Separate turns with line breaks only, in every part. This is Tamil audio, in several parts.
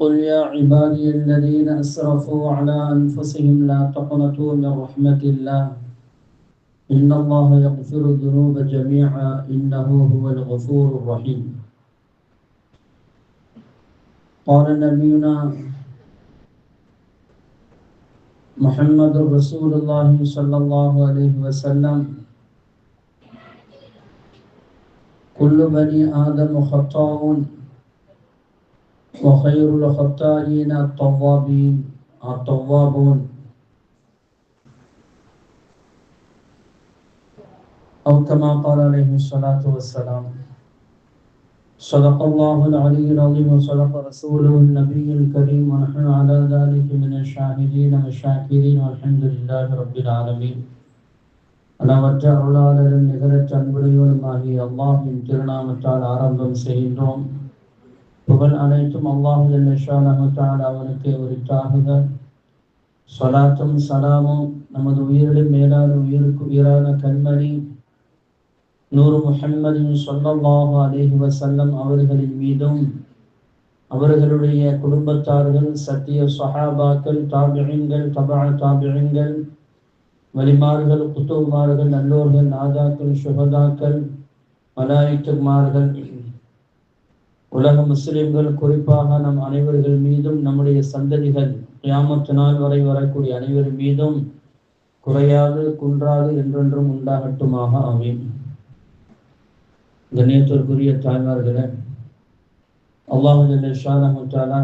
قل يا عبادي الذين أسرفوا على أنفسهم لا تقنطوا من رحمة الله إن الله يغفر الذنوب جميعا إنه هو الغفور الرحيم. قال نبينا محمد رسول الله صلى الله عليه وسلم: كل بني آدم خطاء وخير الخطائين التوابون أو كما قال عليه الصلاة والسلام. صدق الله العلي العظيم وصدق رسوله النبي الكريم ونحن على ذلك من الشاهدين والشاكرين والحمد لله رب العالمين. அளவற்ற அருளாளரும் நிகரற்ற அன்புடையோருமாகிய அல்லாஹ்வின் திருநாமத்தால் ஆரம்பம் செய்கின்றோம். புகழ் அனைத்தும் அல்லாஹ் ஜல்ல ஷானஹு தஆலா அவனுக்கு உரித்தாகுக. ஸலாத்தும் ஸலாமும் நமது உயிரிலும் மேலான உயிருக்கு உயிரான கண்மணி நூறு முஹம்மதின் ஸல்லல்லாஹு அலைஹி வஸல்லம் அவர்களின் மீதும் அவர்களுடைய குடும்பத்தார்கள், சத்திய ஸஹாபாக்கள், தாபிஈன்கள், தபஅ தாபிஈன்கள், வலிமார்கள், குதுமார்கள், நல்லோர்கள், நாதாக்கள், ஷுஹதாக்கள், மலாயிக்கமார்கள், உலக முஸ்லிம்கள், குறிப்பாக நம் அனைவர்கள் மீதும் நம்முடைய சந்ததிகள் கியாமத் நாள் வரை வரக்கூடிய அனைவர் மீதும் குறையாது குன்றாது என்றென்றும் உண்டாகட்டுமாக. ஆமீன். கண்ணியத்திற்குரிய தாய்மார்களே, அல்லாஹ் ஜல்ல ஷானஹு தஆலா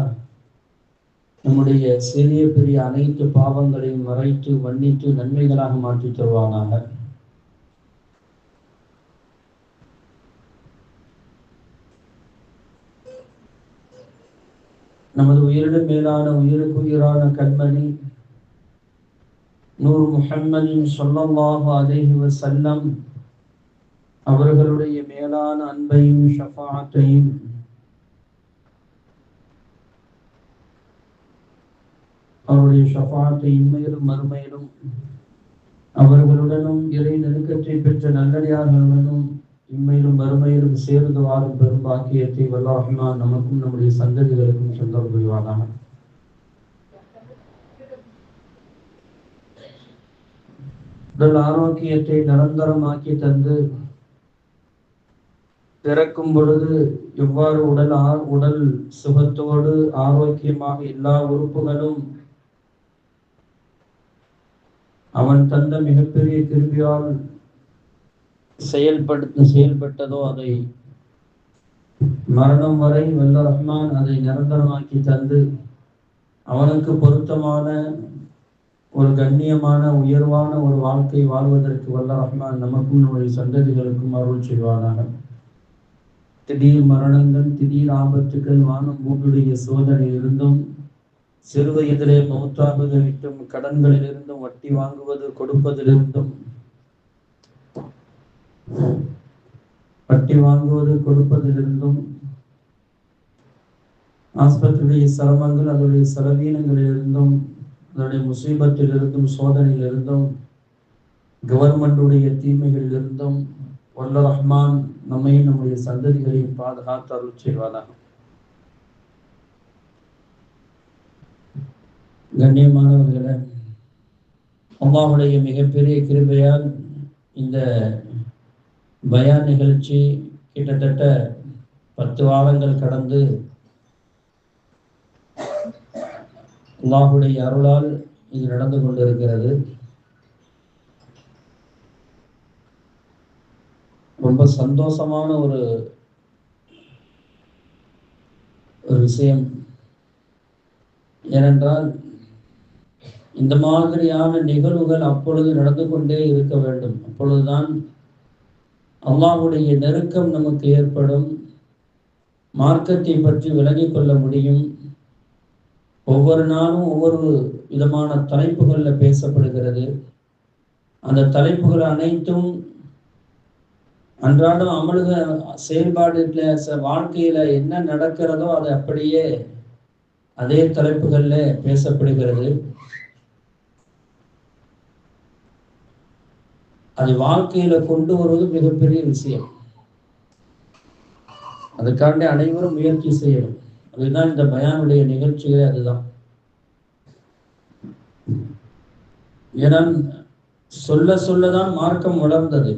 நம்முடைய சிறிய பெரிய அனைத்து பாவங்களையும் மறைத்து மன்னித்து நன்மைகளாக மாற்றி தருவானாக. நமது உயிரிலும் மேலான உயிருக்கு உயிரான கண்மணி நூறு முஹம்மதின் ஸல்லல்லாஹு அலைஹி வஸல்லம் அவர்களுடைய மேலான அன்பையும் ஷஃபாஅத்தையும் அவருடைய ஷஃபாஅத்தை இன்மையிலும் மறுமையிலும் அவர்களுடனும் இறை நெருக்கத்தை பெற்ற நல்லடியார்களுடனும் இம்மையிலும் மறுமையிலும் சேர்ந்து வாழும் பெரும் பாக்கியத்தை வல்ல ரஹ்மான் நமக்கும் நம்முடைய சந்ததிகளுக்கும் சொந்தம் புரிவானாக. உடல் ஆரோக்கியத்தை நிரந்தரமாக்கி தந்து பிறக்கும் பொழுது எவ்வாறு உடல் சுகத்தோடு ஆரோக்கியமாக எல்லா உறுப்புகளும் அவன் தந்த மிகப்பெரிய கிருபையால் செயல்பட்டதோ அதை மரணம் வரை வல்ல ரஹ்மான் அதை நிரந்தரமாக்கி தந்து அவனுக்கு பொருத்தமான ஒரு கண்ணியமான உயர்வான ஒரு வாழ்க்கை வாழ்வதற்கு வல்ல ரஹ்மான் நமக்கும் நம்முடைய சந்ததிகளுக்கும் அருள் செய்வானாக. திடீர் மரணங்கள், திடீர் ஆபத்துக்கள், வானம் பூமியுடைய சோதனையிலிருந்தும், சிறு வயதிலே மௌத்தாகுதலிட்டும், கடன்களிலிருந்தும், வட்டி வாங்குவது கொடுப்பதிலிருந்தும், ஆஸ்பத்திரியுடைய சிரமங்கள், அதனுடைய செலவீனங்களிலிருந்தும், அதனுடைய முசீபத்திலிருந்தும், சோதனையிலிருந்தும், கவர்மெண்டுடைய தீமைகளிலிருந்தும் வல்ல ரஹ்மான் நம்மையும் நம்முடைய சந்ததிகளையும் பாதுகாத்து அருள் செய்வானாக. கண்ணியமானவர்களே, அல்லாஹ்வுடைய மிகப்பெரிய கிருபையால் இந்த பயான் நிகழ்ச்சி கிட்டத்தட்ட 10 வாரங்கள் கடந்து அல்லாஹ்வுடைய அருளால் இது நடந்து கொண்டிருக்கிறது. ரொம்ப சந்தோஷமான ஒரு விஷயம். ஏனென்றால் இந்த மாதிரியான நிகழ்வுகள் அப்பொழுது நடந்து கொண்டே இருக்க வேண்டும். அப்பொழுதுதான் அல்லாஹ்வுடைய நெருக்கம் நமக்கு ஏற்படும், மார்க்கத்தை பற்றி விளங்கிக் கொள்ள முடியும். ஒவ்வொரு நாளும் ஒவ்வொரு விதமான தலைப்புகளில் பேசப்படுகிறது. அந்த தலைப்புகள் அனைத்தும் அன்றாடம் அமலுக செயல்பாடுல வாழ்க்கையில என்ன நடக்கிறதோ அது அப்படியே அதே தலைப்புகள்ல பேசப்படுகிறது. அது வாழ்க்கையில கொண்டு வருவது மிகப்பெரிய விஷயம். அதுக்காண்டி அனைவரும் முயற்சி செய்யணும். அதுதான் இந்த பயானுடைய நிகழ்ச்சிகளே அதுதான். ஏன்னா சொல்ல சொல்லதான் மார்க்கம் வளர்ந்தது.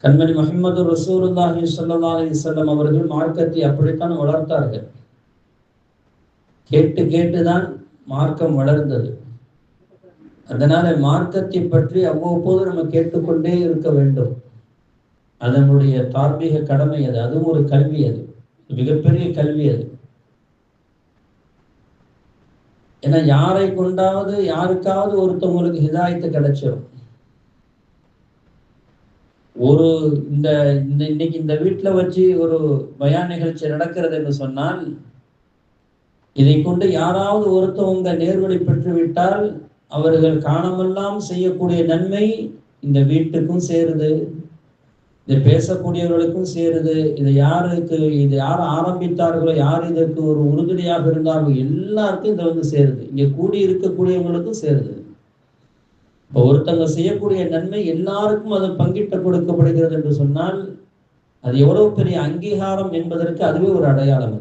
கண்மணி முஹம்மது ரசூலுல்லாஹி ஸல்லல்லாஹு அலைஹி வஸல்லம் அவர்கள் மார்க்கத்தை அப்படித்தான் வளர்த்தார்கள். கேட்டு கேட்டுதான் மார்க்கம் வளர்ந்தது. அதனால மார்க்கத்தை பற்றி அவ்வப்போது நம்ம கேட்டுக்கொண்டே இருக்க வேண்டும். அதனுடைய தார்மீக கடமை அது. அதுவும் ஒரு கல்வி, அது மிகப்பெரிய கல்வி அது. ஏன்னா யாரை கொண்டாவது யாருக்காவது ஒருத்தவங்களுக்கு ஹிதாயத்து கிடைச்சிடும். ஒரு இன்னைக்கு இந்த வீட்டுல வச்சு ஒரு பயான் நிகழ்ச்சி நடக்கிறது என்று சொன்னால், இதை கொண்டு யாராவது ஒருத்தவங்க நேர்வழி பெற்று விட்டால் அவர்கள் காணமெல்லாம் செய்யக்கூடிய நன்மை இந்த வீட்டுக்கும் சேருது, இதை பேசக்கூடியவர்களுக்கும் சேருது. இது யார் ஆரம்பித்தார்களோ, யார் இதற்கு ஒரு உறுதுணையாக இருந்தார்களோ எல்லாருக்கும் இது சேருது. இங்க கூடி இருக்கக்கூடியவங்களுக்கும் சேருது. இப்போ ஒருத்தங்க செய்யக்கூடிய நன்மை எல்லாருக்கும் அது பங்கிட்டு கொடுக்கப்படுகிறது என்று சொன்னால் அது எவ்வளவு பெரிய அங்கீகாரம் என்பதற்கு அதுவே ஒரு அடையாளம்.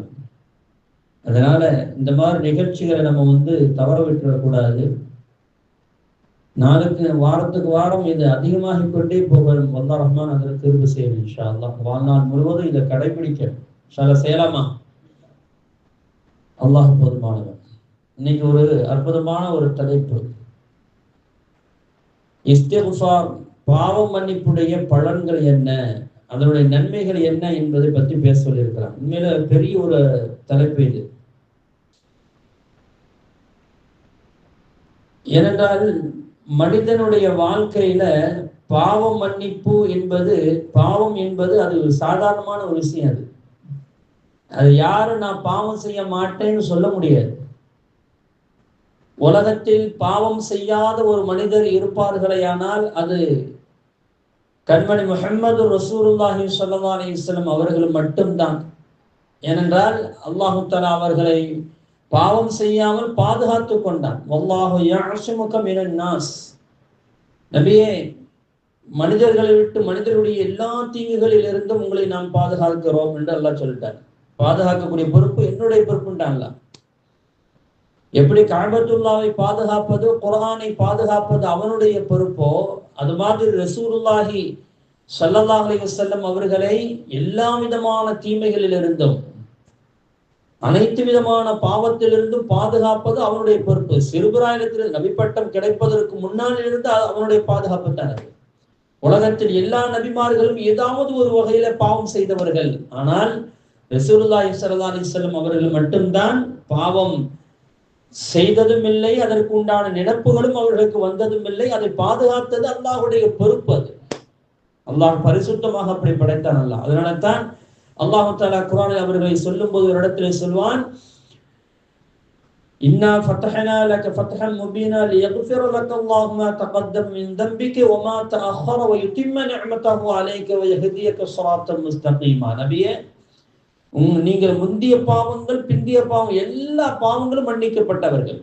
அதனால இந்த மாதிரி நிகழ்ச்சிகளை நம்ம தவற விட்டுறக்கூடாது. வாரத்துக்கு வாரம் இது அதிகமாகி கொண்டே போகணும். அல்லாஹ் ரஹ்மான் அதற்கு திரும்ப செய்யணும் இன்ஷா அல்லாஹ். வாழ்நாள் முழுவதும் இதை கடைபிடிக்கணும். செய்யலாமா? அல்லாஹ் போதுமானவன். இன்னைக்கு ஒரு அற்புதமான ஒரு தலைப்பு, இஸ்திக்ஃபார், பாவம் மன்னிப்புடைய பலன்கள் என்ன, அதனுடைய நன்மைகள் என்ன என்பதை பற்றி பேச சொல்லியிருக்கிறான். உண்மையில பெரிய ஒரு தலைப்பு இது. ஏனென்றால் மனிதனுடைய வாழ்க்கையில பாவம் மன்னிப்பு பாவம் என்பது அது ஒரு சாதாரணமான ஒரு விஷயம். அது யாரும் நான் பாவம் செய்ய மாட்டேன்னு சொல்ல முடியாது. உலகத்தில் பாவம் செய்யாத ஒரு மனிதர் இருப்பார்களேயானால் அது கண்மணி முஹம்மது ரசூலுல்லாஹி ஸல்லல்லாஹு அலைஹி வஸல்லம் அவர்கள் மட்டும்தான். ஏனென்றால் அல்லாஹ் தஆலா அவர்களை பாவம் செய்யாமல் பாதுகாத்து கொண்டான். வல்லாஹு யஅஸிமுக மினன் நாஸ். நபியே, மனிதர்களை விட்டு, மனிதர்களுடைய எல்லா தீங்குகளில் இருந்தும் உங்களை நாம் பாதுகாக்கிறோம் என்று அல்லாஹ் சொல்லிட்டார். பாதுகாக்கக்கூடிய பொறுப்பு என்னுடைய பொறுப்புண்டான்ல. எப்படி கஅபத்துல்லாவை பாதுகாப்பது, குர்ஆனை பாதுகாப்பது அவனுடைய பொறுப்போ, அது மாதிரி ரசூலுல்லாஹி ஸல்லல்லாஹு அலைஹி வஸல்லம் அவர்களை எல்லா விதமான தீமைகளில் இருந்தும், அனைத்து விதமான பாவத்திலிருந்தும் பாதுகாப்பது அவனுடைய பொறுப்பு. சிறுபிராயத்தில் நபிப்பட்டம் கிடைப்பதற்கு முன்னால் இருந்து அவனுடைய பாதுகாப்பு தான் அது. உலகத்தில் எல்லா நபிமார்களும் ஏதாவது ஒரு வகையில பாவம் செய்தவர்கள். ஆனால் ரசூலுல்லாஹி ஸல்லல்லாஹு அலைஹி வஸல்லம் அவர்கள் மட்டும்தான் பாவம் செய்ததும் இல்லை, அதற்கு உண்டான நினைப்புகளும் அவர்களுக்கு வந்ததும் இல்லை. அதை பாதுகாத்தது அல்லாஹ்வுடைய பொறுப்பு. அது அல்லாஹ் பரிசுத்தமாக அப்படி படைத்தான் அல்லாஹ். அதனால தான் அல்லாஹ் தஆலா குர்ஆனில் அவர்களை சொல்லும்போது ஒரு இடத்திலே சொல்வான், இன்னா ஃபதஹனா லக ஃபத்ஹன் முபீனா லியக்ஃபிர லக அல்லாஹு மா தகத்தம் மின் தம்பிக வ மா தஅخر வ யுதிம்ம நிஅமதஹு அலைக வ யஹ்தியக ஸிராத்தல் முஸ்தகீமா. நபியே, நீங்கள் முந்திய பாவங்கள் பிந்திய பாவம் எல்லா பாவங்களும் மன்னிக்கப்பட்டவர்கள்.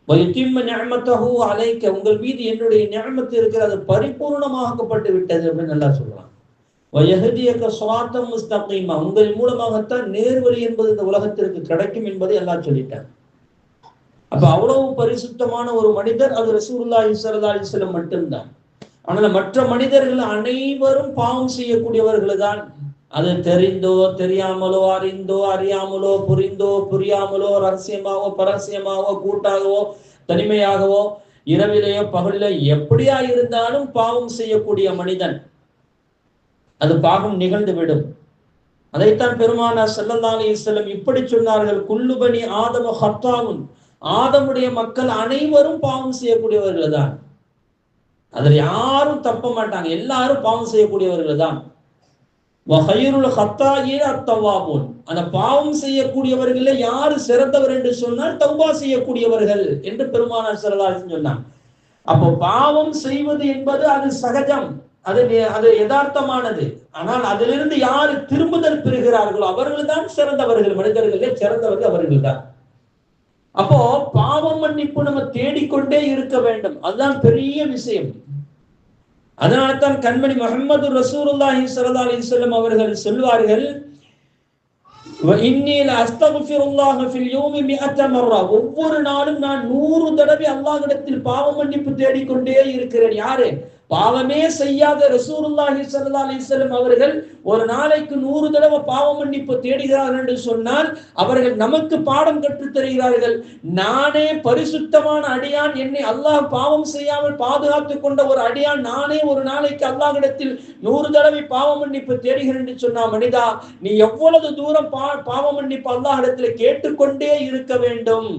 வ யுதிம்ம நிஅமதஹு அலைக, உங்கள் மீது என்னுடைய நிஅமத் இருக்கிறது, பரிபூர்ணமாக்கப்பட்டு விட்டது அப்படின்னு அல்லாஹ் சொல்றான். வயஹ்தியக ஸிராத்தல் முஸ்தகீமா, உங்கள் மூலமாகத்தான் நேர்வழி என்பது இந்த உலகத்திற்கு கிடைக்கும் என்பதை அல்லாஹ் சொல்லிட்டார். அப்ப அவ்வளவு பரிசுத்தமான ஒரு மனிதர் அது ரசூலுல்லாஹி ஸல்லல்லாஹு அலைஹி வஸல்லம் மட்டும்தான். ஆனால் மற்ற மனிதர்கள் அனைவரும் பாவம் செய்யக்கூடியவர்கள் தான். அது தெரிந்தோ தெரியாமலோ, அறிந்தோ அறியாமலோ, புரிந்தோ புரியாமலோ, ரகசியமாகவோ பரகசியமாகவோ, கூட்டாகவோ தனிமையாகவோ, இரவிலேயோ பகலிலோ, எப்படியா இருந்தாலும் பாவம் செய்யக்கூடிய மனிதன் அது பாவம் நிகழ்ந்து விடும். அதைத்தான் பெருமானார் ஸல்லல்லாஹு அலைஹி வஸல்லம் இப்படி சொன்னார்கள், குல்லு பனி ஆதம ஹத்தாவுன், ஆதமுடைய மக்கள் அனைவரும் பாவம் செய்யக்கூடியவர்கள் தான். அதில் யாரும் தப்ப மாட்டாங்க, எல்லாரும் பாவம் செய்யக்கூடியவர்கள் தான். வஹைருல் ஹத்தாயின அத்தவாபூன், அந்த பாவம் செய்யக்கூடியவர்களே யாரு சிறந்தவர் என்று சொன்னால் தௌபா செய்யக்கூடியவர்கள் என்று பெருமானார் ஸல்லல்லாஹு அலைஹி வஸல்லம் சொன்னாங்க. அப்போ பாவம் செய்வது என்பது அது சகஜம், அது யதார்த்தமானது. ஆனால் அதிலிருந்து யாரு திரும்புதல் பெறுகிறார்களோ அவர்கள் தான் சிறந்தவர்கள், மனிதர்களே சிறந்தவர்கள் அவர்கள் தான். அப்போ பாவம் மன்னிப்பு நம்ம தேடிக்கொண்டே இருக்க வேண்டும், அதுதான் பெரிய விஷயம். அதனால்தான் கண்மணி முஹம்மது ரசூலுல்லாஹி ஸல்லல்லாஹு அலைஹி வஸல்லம் அவர்கள் சொல்வார்கள், ஒவ்வொரு நாளும் நான் 100 தடவை அல்லாஹ்விடத்தில் பாவ மன்னிப்பு தேடிக்கொண்டே இருக்கிறேன். யாரு? பாவமே செய்யாத ரசூலுல்லாஹி ஸல்லல்லாஹு அலைஹி வஸல்லம் அவர்கள் ஒரு நாளைக்கு 100 தடவை பாவ மன்னிப்பு தேடுகிறார்கள் என்று சொன்னால் அவர்கள் நமக்கு பாடம் கற்றுத் தருகிறார்கள். நானே பரிசுத்தமான அடியான், என்னை அல்லாஹ் பாவம் செய்யாமல் பாதுகாத்துக் கொண்ட ஒரு அடியான், நானே ஒரு நாளைக்கு அல்லாஹ்விடத்தில் 100 தடவை பாவ மன்னிப்பு தேடுகிறேன் என்று சொன்னா, மனிதா நீ எவ்வளவு தூரம் பாவ மன்னிப்பு அல்லாஹ்விடத்தில் கேட்டுக்கொண்டே இருக்க வேண்டும்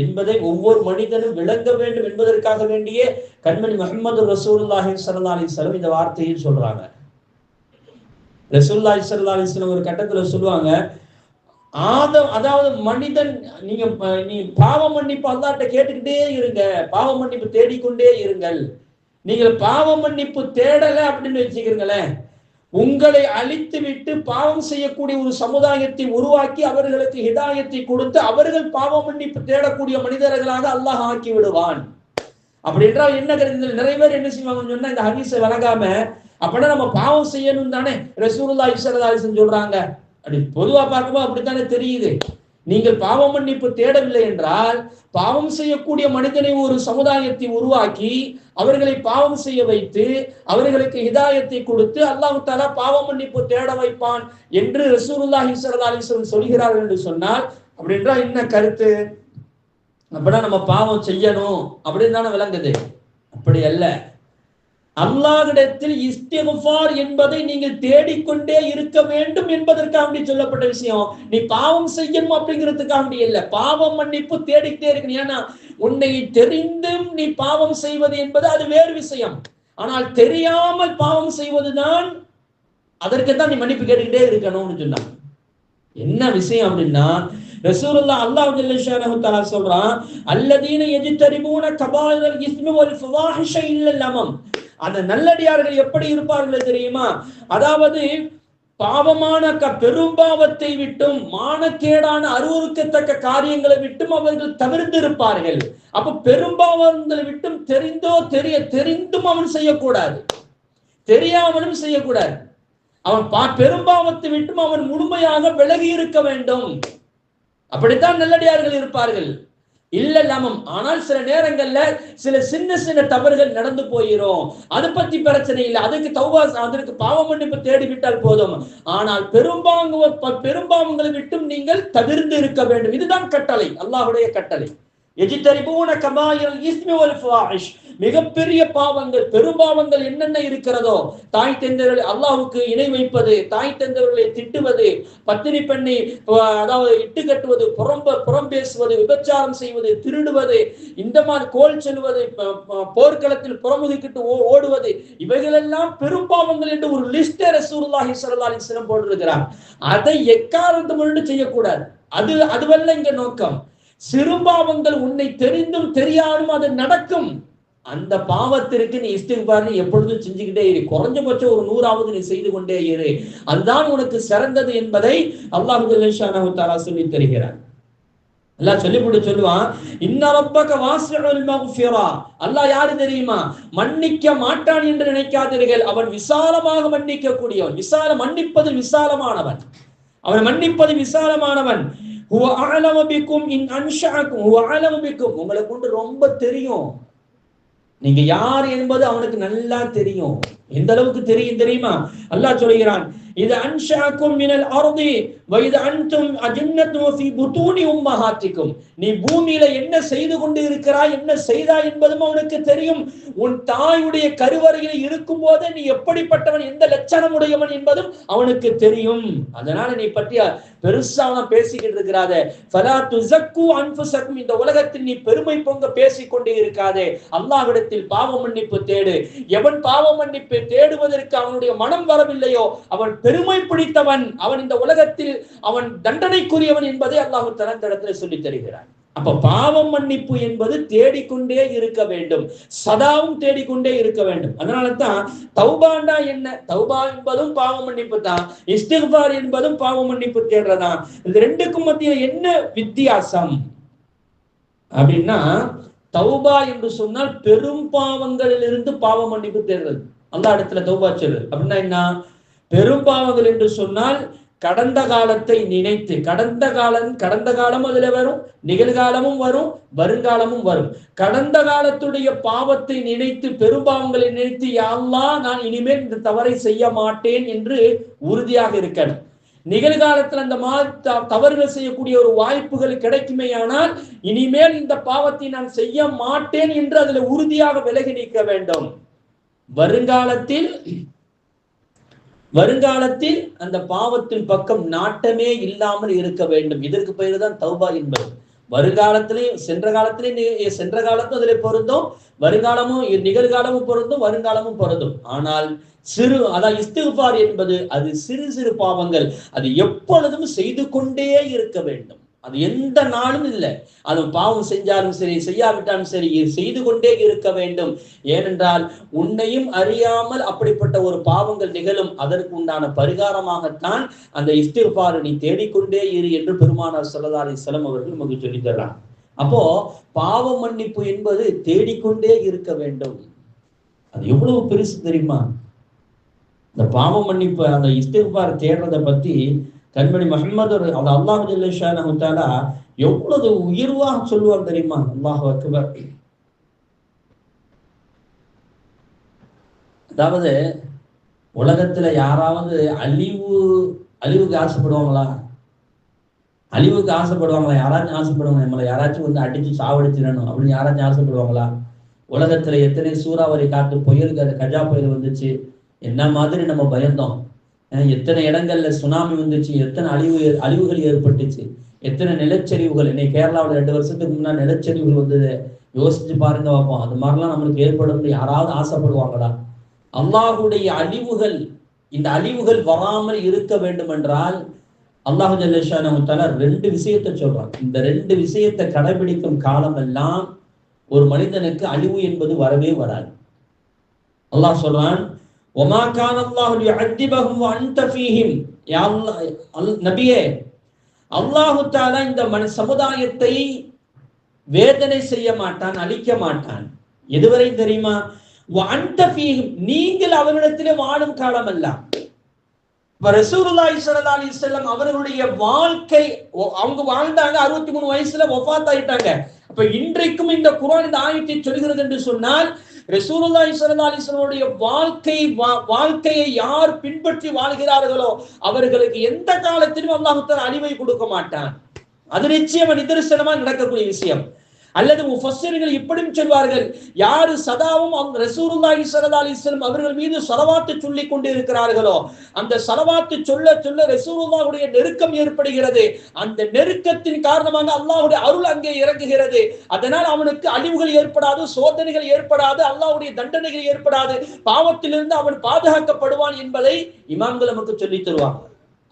என்பதை ஒவ்வொரு மனிதனும் விளங்க வேண்டும் என்பதற்காக வேண்டியே கண்மணி முஹம்மது ரசூலுல்லாஹி ஸல்லல்லாஹு அலைஹி வஸல்லம் இந்த வார்த்தையை சொல்றாங்க. ரசூலுல்லாஹி ஸல்லல்லாஹு அலைஹி வஸல்லம் ஒரு கட்டத்துல சொல்லுவாங்க, அதாவது மனிதன் நீ பாவ மன்னிப்பு அல்லாஹ்ட்ட கேட்டுக்கிட்டே இருங்க, பாவ மன்னிப்பு தேடிக்கொண்டே இருங்கள். நீங்கள் பாவ மன்னிப்பு தேடல அப்படின்னு வச்சுக்கிறீங்களேன், உங்களை அழித்து விட்டு பாவம் செய்யக்கூடிய ஒரு சமுதாயத்தை உருவாக்கி அவர்களுக்கு ஹிதாயத்தை கொடுத்து அவர்கள் பாவ மன்னிப்பு தேடக்கூடிய மனிதர்களாக அல்லாஹ் ஆக்கி விடுவான். அப்படி என்றால் என்ன கருத்து? நிறைய பேர் என்ன செய்வாங்கன்னு சொன்னா, இந்த ஹதீஸை வழங்காம அப்படின்னா நம்ம பாவம் செய்யணும் தானே ரசூலுல்லாஹி ஸல்லல்லாஹு அலைஹி வஸல்லம் சொல்றாங்க. அப்படி பொதுவா பார்க்கும்போது அப்படித்தானே தெரியுது. நீங்கள் பாவ மன்னிப்பு தேடவில்லை என்றால் பாவம் செய்யக்கூடிய மனிதனை ஒரு சமுதாயத்தை உருவாக்கி அவர்களை பாவம் செய்ய வைத்து அவர்களுக்கு ஹிதாயத்தை கொடுத்து அல்லாஹ் தஆலா பாவ மன்னிப்பு தேட வைப்பான் என்று ரசூலுல்லாஹி ஸல்லல்லாஹு அலைஹி வஸல்லம் சொல்கிறார்கள் என்று சொன்னால், அப்படின்றா என்ன கருத்து? அப்படின்னா நம்ம பாவம் செய்யணும் அப்படின்னு தானே விளங்குது. அப்படி அல்ல. அல்லாஹ்விடத்தில் இஸ்திக்ஃபார் என்பதை நீங்கள் தேடிக்கொண்டே இருக்க வேண்டும் என்பதற்காக சொல்லப்பட்ட விஷயம். நீ பாவம் செய்யணும் அப்படிங்கிறதுக்காக இல்ல, பாவம் மன்னிப்பு தேடிக்கிட்டே இருக்கணும். ஏன்னா உன்னை தெரிந்தும் நீ பாவம் செய்வது என்பது அது வேறு விஷயம். ஆனால் தெரியாமல் பாவம் செய்வதுதான், அதற்குத்தான் நீ மன்னிப்பு கேட்டுக்கிட்டே இருக்கணும்னு சொன்னாங்க. என்ன விஷயம் அப்படின்னா, ரசூலுல்லாஹ் அல்லாஹ் ஜல்ல ஷானஹு தஆலா சொல்றான், அல்லதீன யஜ்தரிபூன கபாயிரல் இஸ்மி வல் ஃபவாஹிஷ இல்லல் லமம். அந்த நல்லடியார்கள் எப்படி இருப்பார்கள் தெரியுமா? அதாவது பாவமான பெரும்பாவத்தை விட்டும் மானக்கேடான அருவருக்கத்தக்க காரியங்களை விட்டும் அவர்கள் தவிர்த்திருப்பார்கள். அப்ப பெரும்பாவங்களை விட்டும் தெரிந்தும் அவன் செய்யக்கூடாது, தெரியாமலும் செய்யக்கூடாது. அவன் பெரும்பாவத்தை விட்டும் அவன் முழுமையாக விலகி இருக்க வேண்டும். அப்படித்தான் நல்லடியார்கள் இருப்பார்கள். இல்ல லமம். ஆனால் சில நேரங்கள்ல சில சின்ன சின்ன தவறுகள் நடந்து போயிரும், அது பத்தி பிரச்சனை இல்லை, அதுக்கு தௌபா, அதற்கு பாவ மன்னிப்பு தேடிவிட்டால் போதும். ஆனால் பெரும்பாவங்களை விட்டும் நீங்கள் தவிர்த்து இருக்க வேண்டும். இதுதான் கட்டளை, அல்லாஹ்வுடைய கட்டளை. எஜிதரிபூன கபாயிரல் இஸ்மி வல் ஃபவாஹிஷ். மிகப்பெரிய பாவங்கள், பெரும்பாவங்கள் என்னென்ன இருக்கிறதோ, தாய் தந்தையர்களை அல்லாஹ்வுக்கு இணை வைப்பது, தாய் தந்தையர்களை திட்டுவது, பத்தினி பெண்ணை அதாவது இட்டு கட்டுவது, புறம் பேசுவது, விபச்சாரம் செய்வது, திருடுவது, இந்த மாதிரி கோல் செல்வது, போர்க்களத்தில் புறமுதுகிட்டு ஓடுவது, இவைகளெல்லாம் பெரும்பாவங்கள் என்று ஒரு லிஸ்டை ரசூலுல்லாஹி ஸல்லல்லாஹு அலைஹி வஸல்லம் போட்டிருக்கிறார். அதை எக்காரணத்தை முன்னிட்டு செய்யக்கூடாது. அதுவல்ல இங்க நோக்கம். சிறுபாவங்கள் உன்னை தெரிந்தும் தெரியாதும் அது நடக்கும். அந்த பாவத்திற்கு நீ இஸ்திக்பார் எப்பொழுதும் செஞ்சுக்கிட்டே இரு. குறைஞ்சபட்சம் ஒரு 100ஆவது நீ செய்து கொண்டே இரு. அதுதான் உனக்கு சிறந்தது என்பதை அல்லாஹ் ஜல்ல ஷானஹு தஆலா சொல்லி தருகிறார். அல்லாஹ் சொல்லிவிட்டு சொல்லுவான், இன்ன ரப்பக வாஸிஉல் மக்ஃபிரா. அல்லாஹ் யாரு தெரியுமா? மன்னிக்க மாட்டான் என்று நினைக்காதீர்கள், அவன் விசாலமாக மன்னிக்க கூடியவன். மன்னிப்பது விசாலமானவன், அவன் மன்னிப்பது விசாலமானவன். உங்களை கொண்டு ரொம்ப தெரியும், நீங்க யார் என்பது அவனுக்கு நல்லா தெரியும். எந்த அளவுக்கு தெரியும் தெரியுமா? அல்லாஹ் சொல்கிறான், இது அன்ஷாக்கும் மினல் அர்தி வ இது அன்தும் அஜன்னத்தும் ஃபீ புதூனி உம்மஹாத்திக்கும். நீ பூமியில என்ன செய்து கொண்டு இருக்கிறாய், என்ன செய்தாய் என்பதும் அவனுக்கு தெரியும். உன் தாயுடைய கருவறையில் இருக்கும் போதே நீ எப்படிப்பட்டவன், எந்த லட்சணம் உடையவன் என்பதும் அவனுக்கு தெரியும். அதனால நீ பற்றிய பெருசா பேசிக்கிட்டு இருக்கிறாத. ஃபலா துஸக்கு அன்ஃபுஸக்கும். இந்த உலகத்தில் நீ பெருமை பொங்க பேசிக்கொண்டே இருக்காதே. அல்லாஹ்விடத்தில் பாவ மன்னிப்பு தேடு. எவன் பாவ மன்னிப்பு தேடுவதற்கு அவனுடைய மனம் வரவில்லையோ அவன் பெருமை பிடித்தவன், அவன் இந்த உலகத்தில் அவன் தண்டனைக்குரியவன் என்பதை அல்லாஹ் தஆலா இடத்துல சொல்லி தருகிறான். அப்ப பாவம் மன்னிப்பு என்பது தேடிக்கொண்டே இருக்க வேண்டும், சதாவும் தேடிக்கொண்டே இருக்க வேண்டும். அதனாலதான் தௌபாண்டா என்ன? தௌபா என்பதும் பாவ மன்னிப்பு தான், இஸ்திக்பார் என்பதும் பாவ மன்னிப்பு தேடுறதான். இது ரெண்டுக்கும் மத்தியில் என்ன வித்தியாசம் அப்படின்னா, தௌபா என்று சொன்னால் பெரும் பாவங்களிலிருந்து பாவ மன்னிப்பு தேடுறது. அல்லாஹ் இடத்துல தௌபா சொல்றது அப்படின்னா என்ன? பெரும் பாவங்கள் என்று சொன்னால் கடந்த காலத்தை நினைத்து, கடந்த காலம் அதுல வரும், நிகழ்காலமும் வரும், வருங்காலமும் வரும். கடந்த காலத்துடைய பாவத்தை நினைத்து, பெரும்பாவங்களை நினைத்து, யா அல்லாஹ் நான் இனிமேல் இந்த தவறை செய்ய மாட்டேன் என்று உறுதியாக இருக்கணும். நிகழ்காலத்தில் அந்த தவறுகள் செய்யக்கூடிய ஒரு வாய்ப்புகள் கிடைக்குமே, ஆனால் இனிமேல் இந்த பாவத்தை நான் செய்ய மாட்டேன் என்று அதுல உறுதியாக விலகி நிற்க வேண்டும். வருங்காலத்தில் அந்த பாவத்தின் பக்கம் நாட்டமே இல்லாமல் இருக்க வேண்டும். இதற்கு பெயர் தான் தௌபா என்பது. வருங்காலத்திலேயும் சென்ற காலத்தும் அதில் பொருந்தும், வருங்காலமும் நிகழ்காலமும் பொருந்தும், வருங்காலமும் பொருந்தும். ஆனால் இஸ்திக்ஃபார் என்பது அது சிறு சிறு பாவங்கள், அது எப்பொழுதும் செய்து கொண்டே இருக்க வேண்டும். அது எந்த நாளும் இல்லை. அது பாவம் செஞ்சாலும் சரி, செய்யாவிட்டாலும் சரி, செய்து கொண்டே இருக்க வேண்டும். ஏனென்றால் உன்னையும் அறியாமல் அப்படிப்பட்ட ஒரு பாவங்கள் நிகழும். அதற்கு உண்டான பரிகாரமாகத்தான் அந்த இஸ்திக்ஃபார் நீ தேடிக்கொண்டே இரு என்று பெருமானார் ஸல்லல்லாஹு அலைஹி வஸல்லம் அவர்கள் நமக்கு சொல்லி தர்றாங்க. அப்போ பாவ மன்னிப்பு என்பது தேடிக்கொண்டே இருக்க வேண்டும். அது எவ்வளவு பெருசு தெரியுமா? இந்த பாவ மன்னிப்பு, அந்த இஸ்திக்ஃபார் தேடுறதை பத்தி கண்மணி முஹம்மது அல்லாஹ் ஜல்ல ஷானஹு தஆலா எவ்வளவு உயர்வாக சொல்லுவார் தெரியுமா? அல்லாஹு அக்பர். அதாவது உலகத்துல யாராவது அழிவுக்கு ஆசைப்படுவாங்களா? அழிவுக்கு ஆசைப்படுவாங்களா? யாராச்சும் ஆசைப்படுவாங்க? நம்மளை யாராச்சும் வந்து அடிச்சு சாவடிச்சிடணும் அப்படின்னு யாராச்சும் ஆசைப்படுவாங்களா? உலகத்துல எத்தனை சூறாவளி காத்து புயல், கஜா புயல் வந்துச்சு, என்ன மாதிரி நம்ம பயந்தோம். எத்தனை இடங்கள்ல சுனாமி வந்துச்சு, எத்தனை அழிவுகள் ஏற்பட்டுச்சு, எத்தனை நிலச்சரிவுகள். இன்னைக்கு கேரளாவில் 2 வருஷத்துக்கு முன்னாடி நிலச்சரிவுகள் வந்தது. யோசிச்சு பாருங்க பார்ப்போம். அது மாதிரிலாம் நம்மளுக்கு ஏற்படும் யாராவது ஆசைப்படுவாங்களா? அல்லாஹுடைய அழிவுகள், இந்த அழிவுகள் வராமல் இருக்க வேண்டும் என்றால் அல்லாஹு ஜல்ல ஷானஹு தஆலா 2 விஷயத்தை சொல்றாங்க. இந்த 2 விஷயத்தை கடைபிடிக்கும் காலம் எல்லாம் ஒரு மனிதனுக்கு அழிவு என்பது வரவே வராது. அல்லாஹ் சொல்றான், وَمَا كَانَ اللَّهُ لِيُعَذِّبَهُمْ وَأَنْتَ فِيهِمْ. யா நபியே, அல்லாஹு தஆலா இந்த சமுதாயத்தை வேதனை செய்ய மாட்டான், அழிக்க மாட்டான். எதுவரை தெரியுமா? وَأَنْتَ فِيهِمْ, நீங்கள் அவர்களிடத்திலே வாழும் காலம் அல்ல. ரசூலுல்லாஹி ஸல்லல்லாஹு அலைஹி வஸல்லம் அவர்களுடைய வாழ்க்கை, அவங்க வாழ்ந்தாங்க, 63 வயசுல வஃபாத் ஆயிட்டாங்க. அப்ப இன்றைக்கும் இந்த குர்ஆன் இந்த ஆயத்தை சொல்கிறது என்று சொன்னால், ரசூலுல்லாஹி ஸல்லல்லாஹு அலைஹி வஸல்லம் வாழ்க்கையை யார் பின்பற்றி வாழ்கிறார்களோ அவர்களுக்கு எந்த காலத்திலும் அல்லாஹ் தஆலா அழிவை கொடுக்க மாட்டான். அது நிச்சயமா நிதர்சனமா நடக்கக்கூடிய விஷயம். அல்லது முஃபஸ்ஸிர்கள் இப்படியும் சொல்வார்கள், யாரு சதாவும் ரசூலுல்லாஹி ஸல்லல்லாஹு அலைஹி வஸல்லம் அவர்கள் மீது ஸலவாத்து சொல்லி கொண்டு இருக்கிறார்களோ, அந்த ஸலவாத்து சொல்ல சொல்ல ரசூலுல்லாஹுடைய நெருக்கம் ஏற்படுகிறது. அந்த நெருக்கத்தின் காரணமாக அல்லாஹ்வுடைய அருள் அங்கே இறங்குகிறது. அதனால் அவனுக்கு அழிவுகள் ஏற்படாது, சோதனைகள் ஏற்படாது, அல்லாஹ்வுடைய தண்டனைகள் ஏற்படாது, பாவத்திலிருந்து அவன் பாதுகாக்கப்படுவான் என்பதை இமாம்கள் நமக்கு சொல்லி தருவாங்க.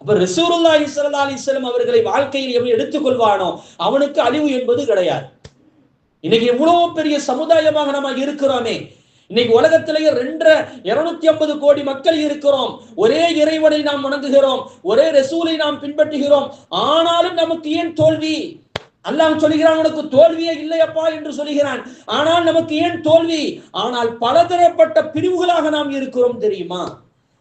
அப்ப ரசூலுல்லாஹி ஸல்லல்லாஹு அலைஹி வஸல்லம் அவர்களை வாழ்க்கையில் எவன் எடுத்துக்கொள்வானோ அவனுக்கு அழிவு என்பது கிடையாது. இன்னைக்கு இவ்வளவு பெரிய சமுதாயமாக நம்ம இருக்கிறோமே. இன்னைக்கு உலகத்திலேயே 250 கோடி மக்கள் இருக்கிறோம். ஒரே இறைவனை நாம் வணங்குகிறோம், ஒரே ரசூலை நாம் பின்பற்றுகிறோம். ஆனாலும் நமக்கு ஏன் தோல்வி? அல்லாஹ் சொல்கிறான், உனக்கு தோல்வியே இல்லையப்பா என்று சொல்கிறான். ஆனால் நமக்கு ஏன் தோல்வி? ஆனால் பலதரப்பட்ட பிரிவுகளாக நாம் இருக்கிறோம் தெரியுமா?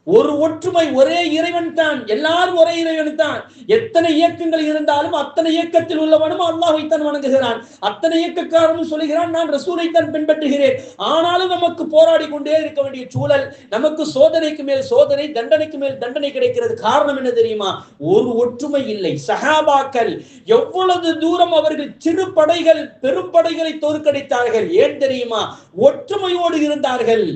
ஒரு ஒற்றுமை, ஒரே இறைவன் தான், எல்லாரும் ஒரே இறைவன் தான். எத்தனை இயக்கங்கள் இருந்தாலும் அத்தனை இயக்கத்தில் உள்ளவனும் அல்லாஹ்வைத்தான் வணங்குகிறான். அத்தனை இயக்கக்காரனும் சொல்லுகிறான், நான் ரசூலைத்தான் பின்பற்றுகிறேன். ஆனாலும் நமக்கு போராடி கொண்டே இருக்க வேண்டிய சூழல், நமக்கு சோதனைக்கு மேல் சோதனை, தண்டனைக்கு மேல் தண்டனை கிடைக்கிறது. காரணம் என்ன தெரியுமா? ஒரு ஒற்றுமை இல்லை. சஹாபாக்கள் எவ்வளவு தூரம் அவர்கள் சிறு படைகள் பெரும் படைகளை தோற்கடித்தார்கள். ஏன் தெரியுமா? ஒற்றுமையோடு இருந்தார்கள்.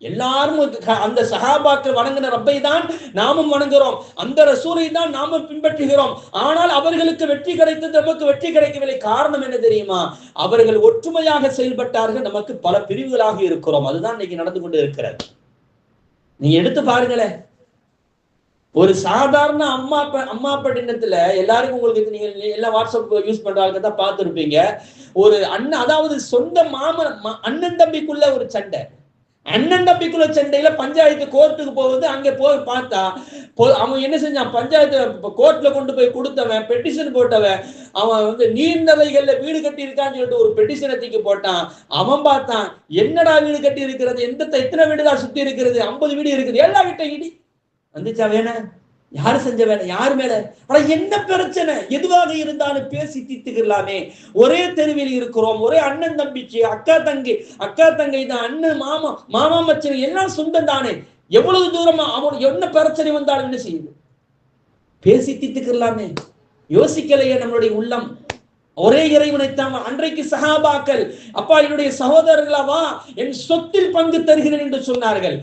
எல்லாரும் அந்த சஹாபாக்கள் வணங்கின ரப்பை தான் நாமும் வணங்குகிறோம், அந்த ரசூலை தான் நாமும் பின்பற்றுகிறோம். ஆனால் அவர்களுக்கு வெற்றி கிடைத்தது, நமக்கு வெற்றி கிடைக்கவில்லை. காரணம் என்ன தெரியுமா? அவர்கள் ஒற்றுமையாக செயல்பட்டார்கள், நமக்கு பல பிரிவுகளாக இருக்கிறோம். அதுதான் இன்னைக்கு நடந்து கொண்டு இருக்கிறது. நீங்க எடுத்து பாருங்களேன். ஒரு சாதாரண அம்மா பட்டினத்துல எல்லாருக்கும், உங்களுக்கு நீங்க எல்லாம் வாட்ஸ்அப் யூஸ் பண்றாங்க தான் பார்த்துருப்பீங்க. ஒரு அண்ணன், அதாவது சொந்த அண்ணன் தம்பிக்குள்ள ஒரு சண்டை, அண்ணன் தம்பிக்குள்ள சண்டையில பஞ்சாயத்து கோர்ட்டுக்கு போகுது. அங்க போய் பார்த்தா அவன் என்ன செஞ்சான்? பஞ்சாயத்து கோர்ட்ல கொண்டு போய் கொடுத்தவன், பெட்டிஷன் போட்டவன், அவன் வந்து நீர்நிலைகள்ல வீடு கட்டி இருக்கான்னு சொல்லிட்டு ஒரு பெட்டிஷனை தூக்கி போட்டான். அவன் பார்த்தான், என்னடா வீடு கட்டி இருக்கிறது, எத்தனை வீடுதான் சுத்தி இருக்கிறது, 50 வீடு இருக்குது, எல்லா வீட்டை இடி வந்துச்சா? வேணா யாரு செஞ்ச வேலை? யாரு மேல? ஆனா என்ன பிரச்சனை எதுவாக இருந்தாலும் பேசி தீர்த்துக்கலாமே. ஒரே தெருவில் இருக்கிறோம், ஒரே அண்ணன் தம்பிச்சு, அக்கா தங்கை தான், அண்ணன் மாமா, மாமா மச்சன் எல்லாம் சொந்தம் தானே. எவ்வளவு தூரமா அவன் என்ன பிரச்சனை வந்தாலும் என்ன செய்யுது? பேசி தீர்த்துக்கலாமே. யோசிக்கலையே நம்மளுடைய உள்ளம். ஒரே இறைவனைத்தான். அன்றைக்கு சஹாபாக்கள், அப்பா என்னுடைய சகோதரர்களாவா, என் சொத்தில் பங்கு தருகிறேன் என்று சொன்னார்கள்.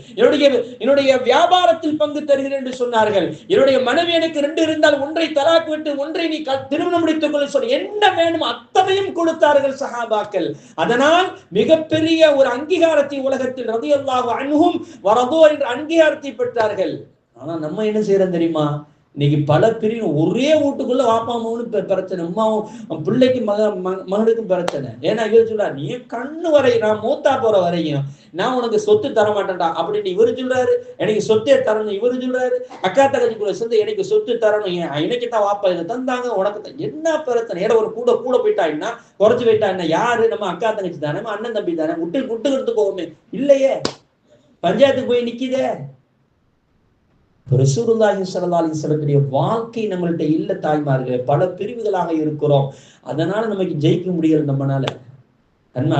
என்னுடைய வியாபாரத்தில் பங்கு தருகிறேன் என்று சொன்னார்கள். என்னுடைய மனைவி எனக்கு 2 இருந்தால் ஒன்றை தலாக் விட்டு ஒன்றை நீ திருமணம் முடித்துக் கொள்ள சொல்லி என்ன வேணும் அத்தனையும் கொடுத்தார்கள் சஹாபாக்கள். அதனால் மிகப்பெரிய ஒரு அங்கீகாரத்தை உலகத்தில் ரலியல்லாஹு அன்ஹும் வரது என்ற அங்கீகாரத்தை பெற்றார்கள். ஆனா நம்ம என்ன செய்யறோம் தெரியுமா? இன்னைக்கு பல பிரிவு, ஒரே வீட்டுக்குள்ள வாப்பா அம்மாவும் பிரச்சனை, அம்மாவும் பிள்ளைக்கு மகனுக்கும் பிரச்சனை. ஏன்னா இவர் சொல்றாரு, நீ கண்ணு வரை நான் மூத்தா போற வரையும் நான் உனக்கு சொத்து தர மாட்டேன்டா அப்படின்னு இவரு சொல்றாரு. எனக்கு சொத்தே தரணும் இவரு சொல்றாரு. அக்கா தங்கச்சிக்குள்ள சேர்ந்து எனக்கு சொத்து தரணும், எனக்கு தான் வாப்பா இதை தந்தாங்க உனக்கு தான். என்ன பிரச்சனை? ஏன்னா ஒரு கூட போயிட்டாங்கன்னா குறைச்சு போயிட்டா என்ன? யாரு? நம்ம அக்கா தங்கச்சி தானே, நம்ம அண்ணன் தம்பி தானே, விட்டு போவோமே. இல்லையே, பஞ்சாயத்துக்கு போய் நிக்குதே. ரசூலுல்லாஹி ஸல்லல்லாஹு அலைஹி வஸல்லம் வாழ்க்கை நம்மள்ட்ட இல்ல தாய்மார்களே. பல பிரிவுகளாக இருக்கிறோம். அதனால நமக்கு ஜெயிக்க முடியல நம்மனால.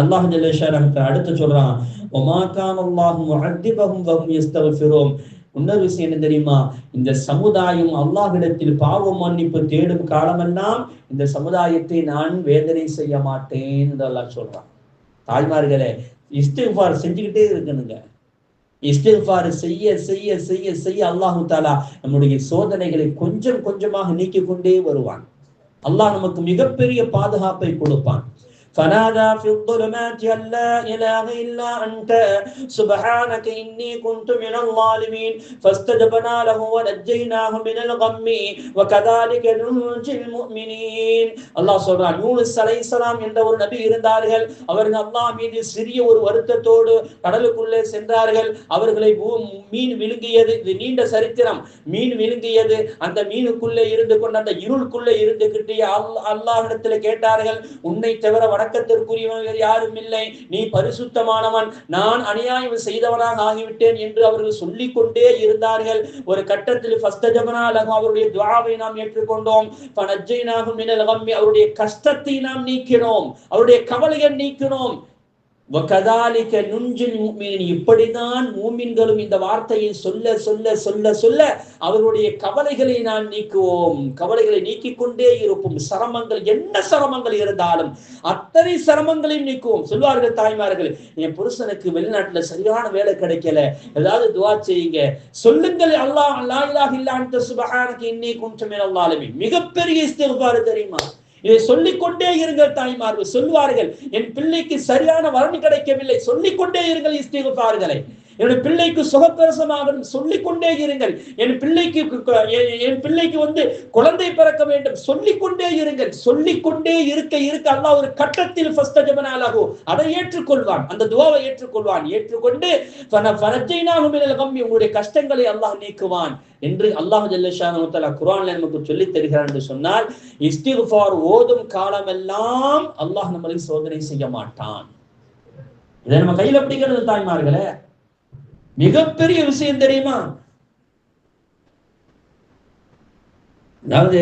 அல்லாஹ் ஜல்ல ஷானஹு அடுத்து சொல்றான், வமா கான அல்லாஹு முஅத்திபஹும் வஹும் யஸ்தக்ஃபிரூன். இன்னொரு விஷயம் என்ன தெரியுமா? இந்த சமுதாயம் அல்லாஹ்விடத்தில் பாவ மன்னிப்பு தேடும் காலமெல்லாம் இந்த சமுதாயத்தை நான் வேதனை செய்ய மாட்டேன் என்று அல்லாஹ் சொல்றான். தாய்மார்களே, இஸ்திக்ஃபார் செஞ்சுக்கிட்டே இருக்கணுங்க. இஸ்திக்ஃபார் செய்ய செய்ய செய்ய செய்ய அல்லாஹு தஆலா நம்முடைய சோதனைகளை கொஞ்சம் கொஞ்சமாக நீக்கிக் கொண்டே வருவான். அல்லாஹ் நமக்கு மிகப்பெரிய பாதுகாப்பை கொடுப்பான். فنادى في الظلمات أن لا إله إلا أنت سبحانك إني كنت من الظالمين فاستجبنا له ونجيناه من الغم وكذلك ننجي المؤمنين. அல்லாஹ் சொல்றான், யூனுஸ் அலைஹிஸ்ஸலாம் என்ற ஒரு நபி இருந்தார்கள். அவர்கள் அல்லாஹ் மீது சிறிய ஒரு வருத்தத்தோடு கடலுக்குள்ளே சென்றார்கள். அவர்களை மீன் விழுங்கியது. இது நீண்ட சரித்திரம். மீன் விழுங்கியது. அந்த மீனுக்குள்ளே இருந்து கொண்டு அந்த இருளுக்குள்ளே இருந்து கிட்டிய அல்லாஹ்விடத்தில் கேட்டார்கள், உன்னை தவிர வணக்கத்திற்குரியவன் வேறு யாரும் இல்லை, நீ பரிசுத்தமானவன், நான் அநியாயம் செய்தவனாக ஆகிவிட்டேன் என்று அவர்கள் சொல்லிக் கொண்டே இருந்தார்கள். ஒரு கட்டத்தில் அவருடைய துஆவை நாம் ஏற்றுக்கொண்டோம். அவருடைய கஷ்டத்தை நாம் நீக்கினோம், அவருடைய கவலையை நீக்கினோம். இப்படிதான் மூமின்களும் இந்த வார்த்தையை சொல்ல சொல்ல சொல்ல சொல்ல அவருடைய கவலைகளை நான் நீக்குவோம், கவலைகளை நீக்கிக் கொண்டே இருப்போம். சிரமங்கள், என்ன சிரமங்கள் இருந்தாலும் அத்தனை சிரமங்களையும் நீக்குவோம். சொல்வார்கள் தாய்மார்கள், என் புருஷனுக்கு வெளிநாட்டுல சரியான வேலை கிடைக்கல, ஏதாவது துஆ செய்யுங்க, சொல்லுங்கள், அல்லாஹ் லா இலாஹ இல்லா அன்த சுப்ஹானக இன்னீ குன்து மினல் ஸாலிமீன். மிகப்பெரிய இஸ்திக்ஃபார் தெரியுமா? இதை சொல்லிக்கொண்டே இருங்கள் தாய்மார்கள். சொல்வார்கள், என் பிள்ளைக்கு சரியான வரன் கிடைக்கவில்லை, சொல்லிக்கொண்டே இருங்கள் இஸ்திக்ஃபார்களை. என்னுடைய பிள்ளைக்கு சுகப்பிரசமாகணும், சொல்லிக்கொண்டே இருங்கள். என் பிள்ளைக்கு குழந்தை பிறக்க வேண்டும், சொல்லிக்கொண்டே இருங்கள். சொல்லிக்கொண்டே இருக்க இருக்க அல்லாஹ் ஒரு கட்டத்தில் ஃபஸ்தஜபனா லஹு, அதை ஏற்றுக்கொள்வான், அந்த துஆவை ஏற்றுக்கொள்வான். ஏற்றுக்கொண்டு ஃபனஜைனாஹு மினல் கம்மி, உங்களுடைய கஷ்டங்களை அல்லாஹ் நீக்குவான் என்று அல்லாஹ் ஜல்ல ஷானஹு வ தஆலா குர்ஆன்ல நமக்கு சொல்லி தருகிறார் என்று சொன்னால், இஸ்திக்ஃபார் ஓதும் காலமெல்லாம் அல்லாஹ் நம்மளை சோதனை செய்ய மாட்டான். இதை நம்ம கையில பிடிக்கிறது தாய்மார்களே. மிகப்பெரிய விஷயம் தெரியுமா? அதாவது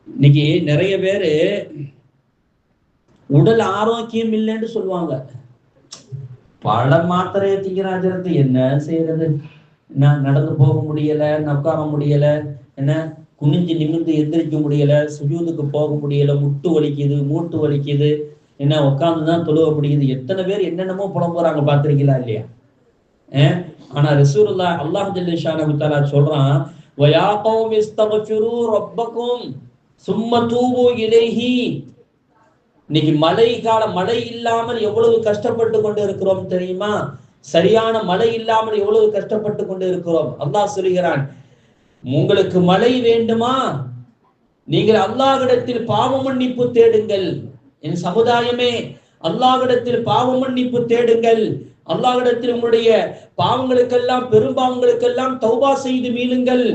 இன்னைக்கு நிறைய பேரு உடல் ஆரோக்கியம் இல்லைன்னு சொல்லுவாங்க. பல மாத்திரையை திங்கிறாஜரத்து, என்ன செய்யறது, என்ன நடந்து போக முடியல, உட்கார முடியல, என்ன குனிஞ்சு நிமிர்ந்து எந்திரிக்க முடியல, சுஜூதுக்கு போக முடியல, முட்டு வலிக்குது, மூட்டு வலிக்குது, என்ன உட்கார்ந்துதான் தொழுவ முடியுது. எத்தனை பேர் என்னென்னமோ புலம்புறாங்க, பார்த்திருக்கீங்களா இல்லையா? ஆனா ரசூலுல்லாஹ் அல்லாஹ் ஜல்ல ஷானஹு வ தஆலா சொல்றான், வயா கௌமி இஸ்தக்ஃபிரு ரப்பக்கும் சும்ம தூபு இலைஹி. இன்னைக்கு மழை இல்லாமல் எவ்வளவு கஷ்டப்பட்டு கொண்டு இருக்கிறோம் தெரியுமா? சரியான மழை இல்லாமல் எவ்வளவு கஷ்டப்பட்டு கொண்டு இருக்கிறோம். அல்லாஹ் சொல்கிறான், உங்களுக்கு மழை வேண்டுமா, நீங்கள் அல்லாஹ்விடத்தில் பாவ மன்னிப்பு தேடுங்கள். என் சமுதாயமே, அல்லாஹ்விடத்தில் பாவ மன்னிப்பு தேடுங்கள். அல்லாஹ்விடத்தில் உங்களுடைய பாவங்களுக்கெல்லாம், பெரும்பாவங்களுக்கெல்லாம் தௌபா செய்து மீளுங்கள்.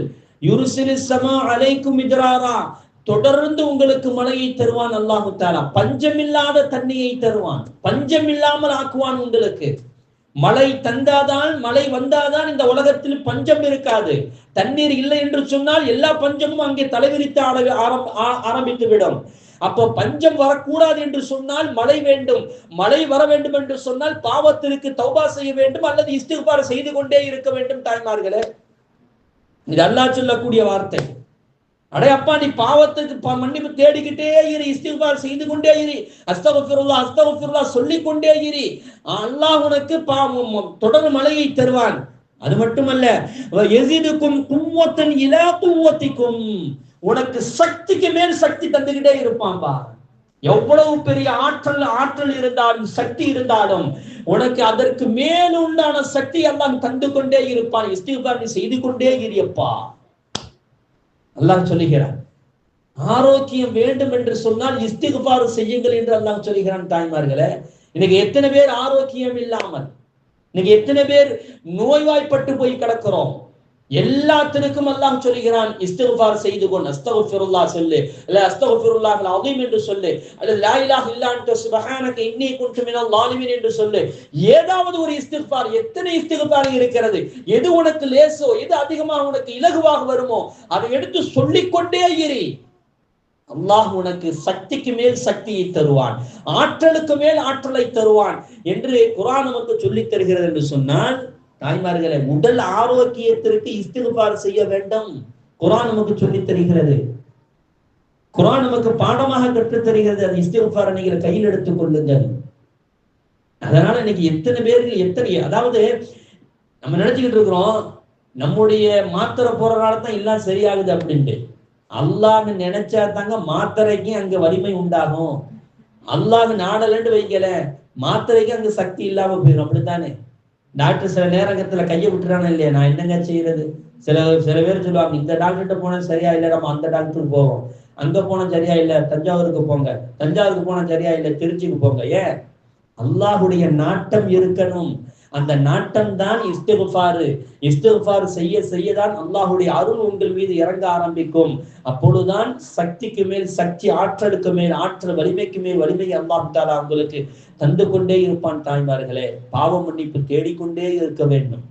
யுர்சிலிஸ் ஸமா அலைக்கும் மித்ராரா, தொடர்ந்து உங்களுக்கு மழையை தருவான் அல்லாஹு தஆலா. பஞ்சமில்லாத தண்ணியை தருவான், பஞ்சமில்லாமல் ஆக்குவான் உங்களுக்கு. மழை தந்தாதான், மழை வந்தாதான் இந்த உலகத்தில் பஞ்சம் இருக்காது. தண்ணீர் இல்லை என்று சொன்னால் எல்லா பஞ்சமும் அங்கே தலைவிரித்து ஆரம்பித்து விடும். அப்போ பஞ்சம் வரக்கூடாது என்று சொன்னால் மழை வேண்டும். மழை வர வேண்டும் என்று சொன்னால் பாவத்திற்கு தௌபா செய்ய வேண்டும் அல்லது இஸ்திக்பார் செய்து கொண்டே இருக்க வேண்டும். தாய்மார்களே, இது அல்லாஹ் சொல்லக்கூடிய வார்த்தை. அடே அப்பா, நீ பாவத்துக்கு மன்னிப்பு தேடிக்கிட்டே இரு, இஸ்திக்பார் செய்து கொண்டே இரு, அஸ்தக்ஃபிருல்லாஹ் அஸ்தக்ஃபிருல்லாஹ் சொல்லிக் கொண்டே இரு. அல்லாஹ் உனக்கு தொடர் மழையை தருவான். அது மட்டுமல்ல, யஸிதுக்கும் குவ்வத்தன் இலா குவ்வத்திக்கும், உனக்கு சக்திக்கு மேல் சக்தி தந்துகிட்டே இருப்பான்பா. எவ்வளவு பெரிய ஆற்றல் இருந்தாலும் சக்தி இருந்தாலும் உனக்கு அதற்கு மேல் உண்டான சக்தி எல்லாம் தந்து கொண்டே இருப்பான். இஸ்திக்பார் நீ செய்து கொண்டே இரியப்பா. அல்லாஹ் சொல்லுகிறான். ஆரோக்கியம் வேண்டும் என்று சொன்னால் இஸ்திக்பார் செய்யுங்கள் என்று அல்லாஹ் சொல்லுகிறான். தாய்மார்களே, இன்னைக்கு எத்தனை பேர் ஆரோக்கியம் இல்லாமல், இன்னைக்கு எத்தனை பேர் நோய்வாய்ப்பட்டு போய் கிடக்கிறோம். எல்லாத்திற்கும் அல்லாஹ் சொல்லுகிறான், இஸ்திக்பார் செய்து கொள். அஸ்தக்ஃபிருல்லாஹ் சொல்லு, இல்ல அஸ்தக்ஃபிருல்லாஹல் அஸீம் என்று சொல்லு, அல்ல லா இலாஹ இல்லா அன்த சுப்ஹானக இன்னீ குன்து மினல் ஸாலிமீன் என்று சொல்லு. ஏதாவது ஒரு இஸ்திக்பார். எத்தனை இஸ்திக்பார் இருக்கிறது? எது உனக்கு லேசோ, எது அதிகமாக உனக்கு இலகுவாக வருமோ அதை எடுத்து சொல்லிக்கொண்டே இரு. அல்லாஹ் உனக்கு சக்திக்கு மேல் சக்தியை தருவான், ஆற்றலுக்கு மேல் ஆற்றலை தருவான் என்று குர்ஆன் நமக்கு சொல்லித் தருகிறது என்று சொன்னால், தாய்மார்களே, உடல் ஆரோக்கியத்திற்கு இஸ்திக்பார் செய்ய வேண்டும். குர்ஆன் நமக்கு சொல்லித் தருகிறது. குர்ஆன் நமக்கு பாடமாக கற்றுத் தருகிறது. அந்த இஸ்திக்பாரை நீங்கள் கையில் எடுத்துக் கொள்ளுங்கள். அதனால இன்னைக்கு எத்தனை பேருக்கு அதாவது நம்ம நினைச்சுக்கிட்டு இருக்கிறோம், நம்முடைய மாத்திரை போறனால தான் எல்லாம் சரியாகுது அப்படின்ட்டு. அல்லாஹ் நினைச்சா தாங்க மாத்திரைக்கு அங்க வலிமை உண்டாகும். அல்லாஹ் நாடலன்னு வைக்கல, மாத்திரைக்கு அங்க சக்தி இல்லாம போயிடும். அப்படித்தானே? டாக்டர் சில நேரத்துல கையை விட்டுறானே இல்லையா, நான் என்னங்க செய்யறது? சில பேர் சொல்லுவாங்க, இந்த டாக்டர்கிட்ட போனா சரியா இல்லை, நம்ம அந்த டாக்டருக்கு போவோம். அங்க போனா சரியா இல்லை, தஞ்சாவூருக்கு போங்க. தஞ்சாவூருக்கு போனா சரியா இல்லை, திருச்சிக்கு போங்க. ஏன்? அல்லாஹுடைய நாட்டம் இருக்கணும். அந்த நாட்டம் தான் இஸ்திக்பார். இஸ்திக்பார் செய்யதான் அல்லாஹுடைய அருள் உங்கள் மீது இறங்க ஆரம்பிக்கும். அப்பொழுதுதான் சக்திக்கு மேல் சக்தி, ஆற்றலுக்கு மேல் ஆற்றல், வலிமைக்கு மேல் வலிமை அல்லாஹ் தஆலா உங்களுக்கு தந்து கொண்டே இருப்பான். தாய்மார்களே, பாவ மன்னிப்பு தேடிக்கொண்டே இருக்க வேண்டும்.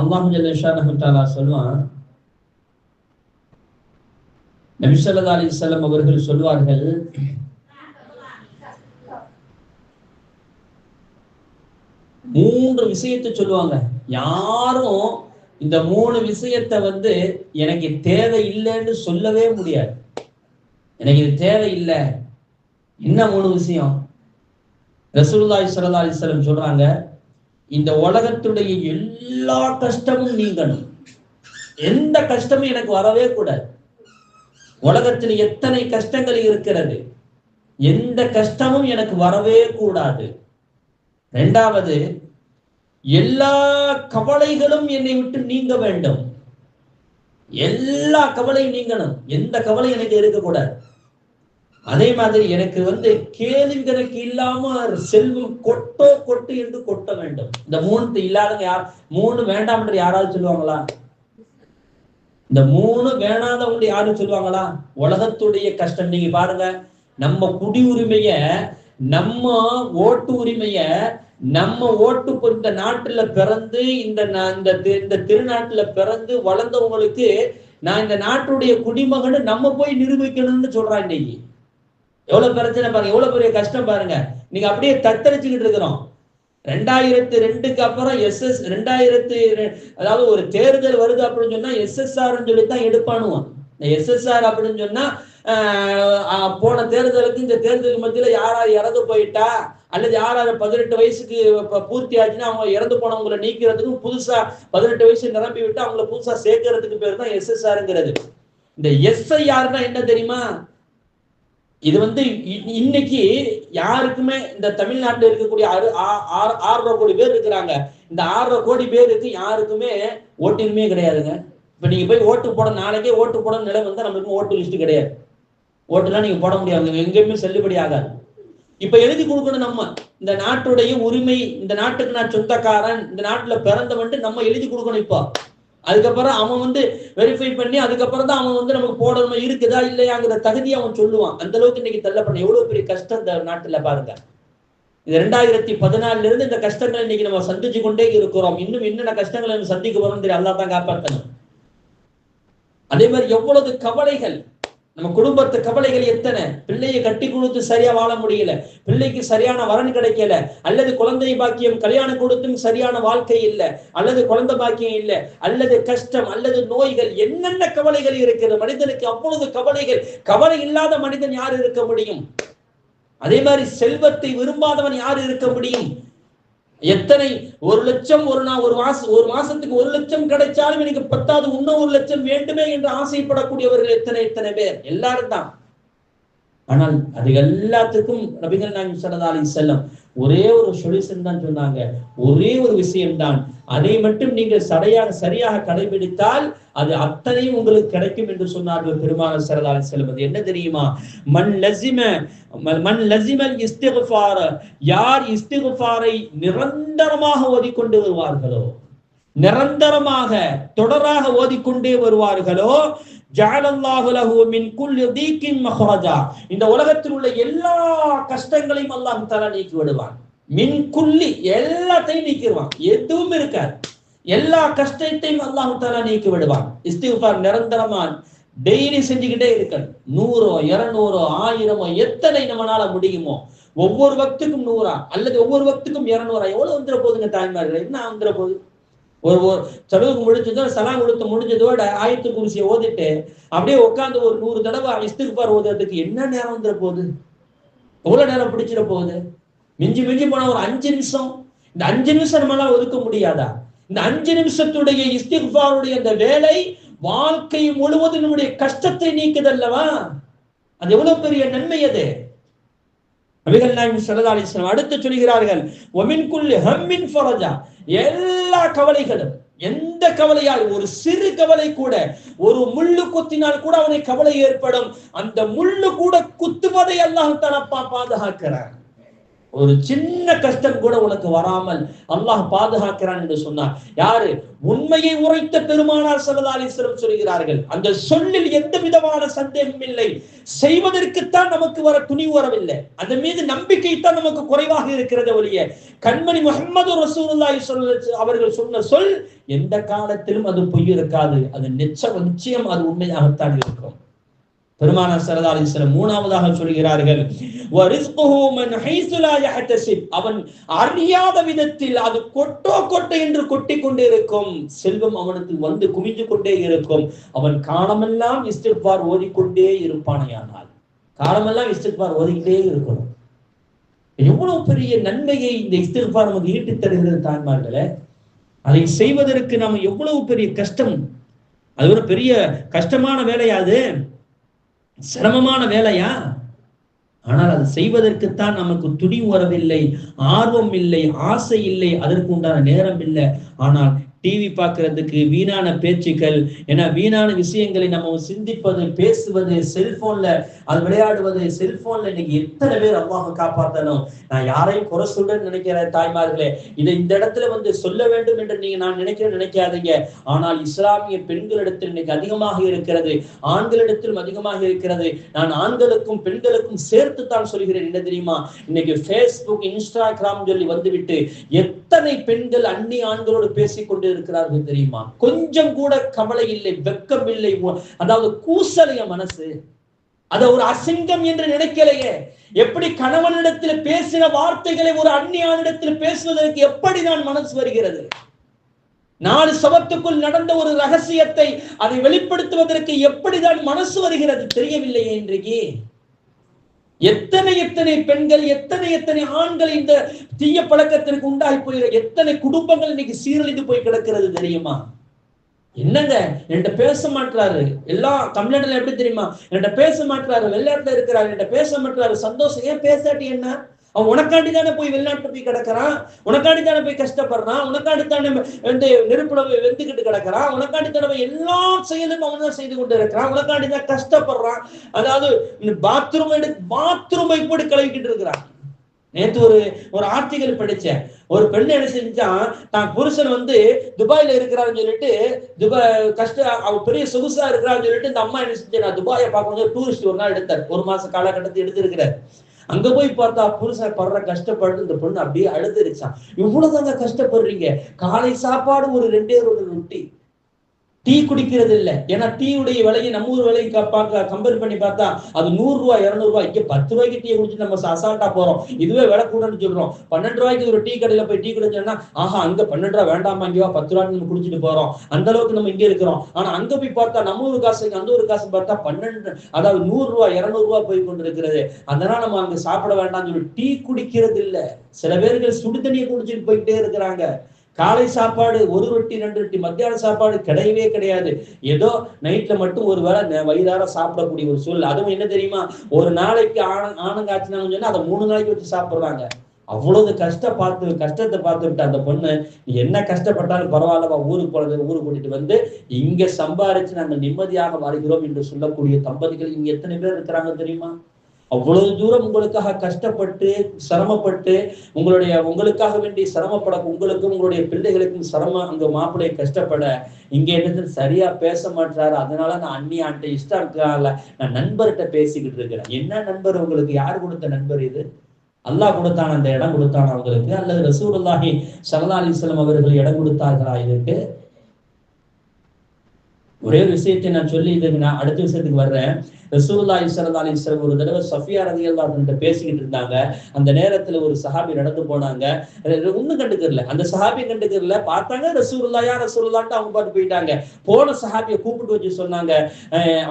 அல்லாஹ் ஜல்ல ஷானஹு தஆலா சொல்வான், நபி ஸல்லல்லாஹு அலைஹி வஸல்லம் அவர்கள் சொல்வார்கள், மூன்று விஷயத்தை சொல்லுவாங்க. யாரும் இந்த மூணு விஷயத்தை எனக்கு தேவை இல்லைன்னு சொல்லவே முடியாது. எனக்கு இது தேவை இல்லை. என்ன மூணு விஷயம்? ரசூலுல்லாஹி ஸல்லல்லாஹு அலைஹி வஸல்லம் சொல்றாங்க, இந்த உலகத்துடைய எல்லா கஷ்டமும் நீங்கணும். எந்த கஷ்டமும் எனக்கு வரவே கூடாது. உலகத்தில் எத்தனை கஷ்டங்கள் இருக்கிறது, எந்த கஷ்டமும் எனக்கு வரவே கூடாது. இரண்டாவது, எல்லா கவலைகளும் என்னை விட்டு நீங்க வேண்டும். எல்லா கவலையும் நீங்கணும், எந்த கவலை எனக்கு இருக்கக்கூடாது. அதே மாதிரி எனக்கு கேள்வி கணக்கு இல்லாம செல்வம் கொட்டு என்று கொட்ட வேண்டும். இந்த மூணு இல்லாதவங்க யார்? மூணு வேண்டாம் என்று யாராவது சொல்லுவாங்களா? இந்த மூணு வேணாதவங்க யாரும் சொல்லுவாங்களா? உலகத்துடைய கஷ்டம் நீங்க பாருங்க. நம்ம குடி உரிமைய, நம்ம ஓட்டு உரிமைய, நம்ம ஓட்டு இந்த நாட்டுல பிறந்து இந்த திருநாட்டுல பிறந்து வளர்ந்தவங்களுக்கு நான் இந்த நாட்டுடைய குடிமகன் நம்ம போய் நிரூபிக்கணும்னு சொல்றான். இன்னைக்கு எவ்வளவு பிரச்சனை பாருங்க, எவ்வளவு பெரிய கஷ்டம் பாருங்க. நீங்க அப்படியே தத்தரிச்சுக்கிட்டு இருக்கிறோம். 2002க்கு அப்புறம் அதாவது ஒரு தேர்தல் வருது அப்படின்னு சொன்னா SSR சொல்லித்தான் எடுப்பானுவான். இந்த SSR அப்படின்னு சொன்னா போன தேர்தலுக்கு இந்த தேர்தலுக்கு மத்தியில யாராவது இறந்து போயிட்டா அல்லது யாராவது 18 வயசுக்கு பூர்த்தி ஆச்சுன்னா அவங்க இறந்து போனவங்களை நீக்கிறதுக்கு புதுசா 18 வயசு நிரம்பி விட்டு அவங்களை புதுசா சேர்க்கறதுக்கு பேர் தான் SSRங்கிறது. இந்த SIRனா என்ன தெரியுமா? இது இன்னைக்கு யாருக்குமே இந்த தமிழ்நாட்டில் இருக்கக்கூடிய 6.5 கோடி பேர் இருக்கிறாங்க. இந்த 6.5 கோடி பேருக்கு யாருக்குமே ஓட்டுரிமையே கிடையாதுங்க. இப்ப நீங்க போய் ஓட்டு போட, நாளைக்கே ஓட்டு போட நிலை வந்தா நம்மளுக்கு ஓட்டு லிஸ்ட் கிடையாது. ஓட்டுலாம் நீங்க போட முடியாது, எங்கேயுமே செல்லுபடி ஆகாது. இப்ப எழுதி கொடுக்கணும். நம்ம இந்த நாட்டுடைய உரிமை, இந்த நாட்டுக்கு நான் சொந்தக்காரன், இந்த நாட்டுல பிறந்தவன்ட்டு நம்ம எழுதி கொடுக்கணும். இப்போ அதுக்கப்புறம் அவன் வெரிஃபை பண்ணி அதுக்கப்புறம் தான் அவன் நமக்கு போடணுமா இருக்குதா இல்லையாங்கிற தகுதியை அவன் சொல்லுவான். அந்த அளவுக்கு இன்னைக்கு தள்ளப்பட எவ்வளவு பெரிய கஷ்டம் இந்த நாட்டுல பாருங்க. இது 2014 இருந்து இந்த கஷ்டங்களை இன்னைக்கு நம்ம சந்திச்சு கொண்டே இருக்கிறோம். இன்னும் என்னென்ன கஷ்டங்களை நம்ம சந்திக்க போறோம் தெரியும். அல்லாஹ் தான் காப்பாற்றணும். அதே மாதிரி எவ்வளவு கவலைகள், நம்ம குடும்பத்து கவலைகள் எத்தனை. பிள்ளையை கட்டி கொடுத்து சரியா வாழ முடியல, பிள்ளைக்கு சரியான வரன் கிடைக்கல, அல்லது குழந்தை பாக்கியம் கல்யாணம் கொடுத்தும் சரியான வாழ்க்கை இல்லை, அல்லது குழந்தை பாக்கியம் இல்லை, அல்லது கஷ்டம், அல்லது நோய்கள், என்னென்ன கவலைகள் இருக்கிறது மனிதனுக்கு. அவ்வளவு கவலைகள். கவலை இல்லாத மனிதன் யார் இருக்க முடியும்? அதே மாதிரி செல்வத்தை விரும்பாதவன் யார் இருக்க முடியும்? எத்தனை 1 லட்சம் ஒரு மாசத்துக்கு 1 லட்சம் கிடைச்சாலும் எனக்கு 10வது இன்னும் 1 லட்சம் வேண்டுமே என்று ஆசைப்படக்கூடியவர்கள் எத்தனை பேர். எல்லாரும் தான். ஆனால் அது எல்லாத்துக்கும் நபிகள் நாயகம் ஸல்லல்லாஹு அலைஹி வஸல்லம் ஒரே ஒரு சொல்யூஷன் தான் சொன்னாங்க. ஒரே ஒரு விஷயம்தான். அதை மட்டும் நீங்கள் சரியாக கடைபிடித்தால் அது அத்தனையும் உங்களுக்கு கிடைக்கும் என்று சொன்னார்கள் பெருமானார் ஸல்லல்லாஹு அலைஹி வஸல்லம். அது என்ன தெரியுமா? மன் லஸிமல் இஸ்திக்ஃபார், யார் இஸ்திக்ஃபாரை நிரந்தரமாக ஓதிக்கொண்டு வருவார்களோ, நிரந்தரமாக தொடராக ஓதிக்கொண்டே வருவார்களோ, ஜஅலல்லாஹு லஹு மின் குல்லி தீகின் மஹ்ரஜா, இந்த உலகத்தில் உள்ள எல்லா கஷ்டங்களையும் அல்லாஹ் தஆலா நீக்கி விடுவான். மின் குல்லி, எல்லாத்தையும் நீக்கிடுவான், எதுவும் இருக்காது. எல்லா கஷ்டத்தையும் அல்லாஹ் தஆலா நீக்கி விடுவான். இஸ்திக்ஃபார் நிரந்தரமா டெய்லி செஞ்சுக்கிட்டே இருக்கணும். 100 200 1000 எத்தனை நம்மளால முடியுமோ, ஒவ்வொரு வக்துக்கும் 100 அல்லது ஒவ்வொரு வக்துக்கும் 200 எவ்வளவு வந்துட போகுதுங்க தாய்மார்கள்? என்ன வந்துட போகுது? ஒரு சலுவுக்கு முடிஞ்சதோ சலாம் கொடுத்து முடிஞ்சதோட ஆயத்து குர்சியை ஓதிட்டு அப்படியே உட்காந்து ஒரு 100 தடவை இஸ்திக்ஃபார் ஓதுறதுக்கு என்ன நேரம் வந்துட போகுது? எவ்வளவு நேரம் பிடிச்சிட போகுது? மிஞ்சி போன ஒரு 5 நிமிஷம். இந்த 5 நிமிஷம் நம்மளால ஒதுக்க முடியாதா? இந்த 5 நிமிஷத்துடைய இஸ்திக்ஃபாருடைய அந்த வேலை வாழ்க்கை முழுவதும் நம்முடைய கஷ்டத்தை நீக்குதல்லவா? அது எவ்வளவு பெரிய நன்மை அது. நபிகள் நாயகம் ஸல்லல்லாஹு அலைஹி வஸல்லம் அடுத்து சொல்கிறார்கள், வமின் குல்லி ஹம்மின் ஃபரஜா, எல்லா கவலைகளும், எந்த கவலையால், ஒரு சிறு கவலை கூட, ஒரு முள்ளு குத்தினால் கூட அவனை கவலை ஏற்படும். அந்த முள்ளு கூட குத்துவதை அல்லாஹ் தஆலா பாதுகாக்கிறான். ஒரு சின்ன கஷ்டம் கூட உனக்கு வராமல் அல்லாஹ் பாதுகாக்கிறான் என்று சொன்னார். யாரு? உண்மையை உரைத்த பெருமானார் ஸல்லல்லாஹு அலைஹி வஸல்லம் சொல்கிறார்கள். அந்த சொல்லில் எந்த விதமான சந்தேகம் இல்லை. செய்வதற்குத்தான் நமக்கு வர துணிவு வரவில்லை, அதன் மீது நம்பிக்கை தான் நமக்கு குறைவாக இருக்கிறது ஒழிய, கண்மணி முஹம்மது ரசூலுல்லாஹி அவர்கள் சொன்ன சொல் எந்த காலத்திலும் அது பொய் இருக்காது. அது நிச்சயம் அது உண்மையாகத்தான் இருக்கும். பெருமானார் ஸல்லல்லாஹு அலைஹி வஸல்லம் மூணாவதாக சொல்கிறார்கள், வரிஸ்குஹு மன் ஹைஸு லா யஹ்தஸிப், அவன் அறியாத விதத்தில் அது கொட்டோ என்று கொட்டிக்கொண்டே இருக்கும். செல்வம் அவனுக்கு வந்து குமிஞ்சு கொண்டே இருக்கும். அவன் காலமெல்லாம் இஸ்திக்ஃபார் ஓதிக்கொண்டே இருப்பானேயானால், காலமெல்லாம் இஸ்திக்ஃபார் ஓதிக்கிட்டே இருக்கணும். எவ்வளவு பெரிய நன்மையை இந்த இஸ்திக்ஃபார் நமக்கு ஈட்டி தருகிறது தாய்மார்களே. அதை செய்வதற்கு நாம எவ்வளவு பெரிய கஷ்டம். அது ஒரு பெரிய கஷ்டமான வேலையாது, சிரமமான வேலையா? ஆனால் அது செய்வதற்குத்தான் நமக்கு துணிவு வரவில்லை, ஆர்வம் இல்லை, ஆசை இல்லை, அதற்கு உண்டான நேரம் இல்லை. ஆனால் டிவி பார்க்கறதுக்கு வீணான பேச்சுக்கள், ஏன்னா வீணான விஷயங்களை நம்ம சிந்திப்பது, பேசுவது, செல்போன்ல அது விளையாடுவது, செல்போன்ல இன்னைக்கு எத்தனை பேர் அல்லாஹ் காப்பாற்றணும். நான் யாரையும் குறை சொல்றேன்னு நினைக்கிற தாய்மார்களே, இதை இந்த இடத்துல சொல்ல வேண்டும் என்று நீங்க நான் நினைக்காதீங்க. ஆனால் இஸ்லாமிய பெண்களிடத்தில் இன்னைக்கு அதிகமாக இருக்கிறது, ஆண்களிடத்திலும் அதிகமாக இருக்கிறது. நான் ஆண்களுக்கும் பெண்களுக்கும் சேர்த்து தான் சொல்கிறேன். என்ன தெரியுமா? இன்னைக்கு பேஸ்புக், இன்ஸ்டாகிராம் சொல்லி வந்துவிட்டு எத்தனை பெண்கள் அந்நிய ஆண்களோடு பேசிக்கொண்டு இருக்கிறார்கள் தெரியுமா? கொஞ்சம் கூட கவலை இல்லை, வெக்கம் இல்லை, அதாவது கூசலைய மனசு, அத ஒரு அசிங்கம் என்று நினைக்கலையே. எப்படி கணவனிடத்தில் பேசின வார்த்தைகளை ஒரு அந்நியானிடத்தில் பேசுவதற்கு எப்படி நான் மனசு வருகிறது? 4 சவத்துக்குள் நடந்த ஒரு ரகசியத்தை அதை வெளிப்படுத்துவதற்கு எப்படிதான் மனசு வருகிறது தெரியவில்லையே. இன்றைக்கு எத்தனை பெண்கள், எத்தனை ஆண்கள் இந்த தீய பழக்கத்திற்கு உண்டாகி போய் எத்தனை குடும்பங்கள் இன்னைக்கு சீரழிந்து போய் கிடக்கிறது தெரியுமா? என்னங்க என்கிட்ட பேச மாட்டாரு, எல்லாம் தமிழ்நாட்டுல எப்படி தெரியுமா? என்கிட்ட பேச மாட்டாரு, வெளிநாட்டுல இருக்கிறாரு, என்கிட்ட பேச மாட்டாரு. சந்தோஷம், ஏன் பேசாட்டி என்ன? அவன் உனக்காண்டி தானே போய் வெளிநாட்டுல போய் கிடக்கிறான், உனக்காண்டி தானே போய் கஷ்டப்படுறான், உனக்காண்டி தானே நெருப்புல வெந்துக்கிட்டு கிடக்கிறான், உனக்காண்டி தானே எல்லா செயலும் அவன் தான் செய்து கொண்டு இருக்கிறான், உனக்காண்டி தான் கஷ்டப்படுறான். அதாவது பாத்ரூமை போட்டு கழுவிக்கிட்டு இருக்கிறான். நேற்று ஒரு ஒரு ஆர்டிகல் படிச்சேன். ஒரு பெண் என்ன செஞ்சா, தான் புருஷன் துபாயில இருக்கிறாருன்னு சொல்லிட்டு, துபாய் அவர் பெரிய சொகுசா இருக்கிறாருன்னு சொல்லிட்டு இந்த அம்மா என்ன செஞ்சா, நான் துபாயை பார்க்கணும் டூரிஸ்ட் ஒரு நாள் எடுத்தார். ஒரு மாச காலகட்டத்தை எடுத்திருக்கிறார். அங்க போய் பார்த்தா புருஷன் படுற கஷ்டப்பட்டு இந்த பொண்ணு அப்படியே அழுதுருச்சான். இவ்வளவுதாங்க கஷ்டப்படுறீங்க, காலை சாப்பாடு ஒரு 2 ரொட்டி, டீ குடிக்கிறது இல்ல. ஏன்னா டீயுடைய விலையை நம்ம ஊர் விலையை கம்பேர் பண்ணி பார்த்தா அது 100 ரூபாய் 200 ரூபாய். இங்க 10 ரூபாய்க்கு டீ குடிச்சு நம்ம அசால்ட்டா போறோம். இதுவே விலை கூடன்னு சொல்றோம். 12 ரூபாய்க்கு ஒரு டீ கடையில போய் டீ குடிச்சோம்னா, ஆஹா அங்க 12 ரூபாய் வேண்டாமா, இங்க 10 ரூபாய்க்கு நம்ம குடிச்சிட்டு போறோம். அந்த அளவுக்கு நம்ம இங்க இருக்கிறோம். ஆனா அங்க போய் பார்த்தா நம்ம ஒரு காசு அந்த ஒரு காசு பார்த்தா 12, அதாவது 100 ரூபாய் 200 ரூபாய் போய் கொண்டு இருக்கிறது. அதனால நம்ம அங்க சாப்பிட வேண்டாம்னு சொல்லி டீ குடிக்கிறது இல்ல. சில பேர்கள் சுடு தண்ணியை குடிச்சிட்டு போயிட்டே இருக்கிறாங்க. காலை சாப்பாடு 1 ரொட்டி 2 ரொட்டி, மத்தியான சாப்பாடு கிடையவே கிடையாது. ஏதோ நைட்ல மட்டும் ஒரு வேளை வயிறார சாப்பிடக்கூடிய ஒரு சூழல். அதுவும் என்ன தெரியுமா, ஒரு நாளைக்கு ஆனங்காய்ச்சினாங்கன்னு சொன்னா அதை 3 நாளைக்கு வச்சு சாப்பிடுறாங்க. அவ்வளவு கஷ்டத்தை பார்த்துட்டு அந்த பொண்ணு, என்ன கஷ்டப்பட்டாலும் பரவாயில்லவா, ஊருக்கு கூட்டிட்டு இங்க சம்பாரிச்சு நாங்கள் நிம்மதியாக வாழ்கிறோம் என்று சொல்லக்கூடிய தம்பதிகள் இங்க எத்தனை பேர் இருக்கிறாங்க தெரியுமா? அவ்வளவு தூரம் உங்களுக்காக கஷ்டப்பட்டு சிரமப்பட்டு உங்களுக்காக வேண்டி சிரமப்பட, உங்களுக்கும் உங்களுடைய பிள்ளைகளுக்கும் சிரமம், அங்க மாப்பிள்ளை கஷ்டப்பட, இங்க என்ன சரியா பேச மாட்டாரு. அதனால நான் அண்ணியான்ட்ட இஷ்டம் இருக்கால, நான் நண்பர்கிட்ட பேசிக்கிட்டு இருக்கிறேன். என்ன நண்பர் உங்களுக்கு? யார் கொடுத்த நண்பர் இது? அல்லாஹ் கொடுத்தான் அந்த இடம் கொடுத்தான் அவங்களுக்கு, அல்லது ரசூலுல்லாஹி ஸல்லல்லாஹு அலைஹி வஸல்லம் அவர்கள் இடம் கொடுத்தார்களா இதுக்கு? ஒரே ஒரு விஷயத்தை நான் சொல்லி நான் அடுத்த விஷயத்துக்கு வர்றேன். ரசூலுல்லாஹி ஸல்லல்லாஹு அலைஹி வஸல்லம் ஒரு தடவை சஃபியா ரலியல்லாஹு அன்ஹா பேசிக்கிட்டு இருந்தாங்க. அந்த நேரத்துல ஒரு சஹாபி நடந்து போனாங்க. ஒண்ணும் கண்டுக்கறல, அந்த சஹாபி கண்டுக்கறல, பார்த்தாங்க ரசூலுல்லாஹ் யா ரசூலுல்லாஹ்ட்டு அவங்க பாட்டு போயிட்டாங்க. போன சஹாபியை கூப்பிட்டு வச்சு சொன்னாங்க,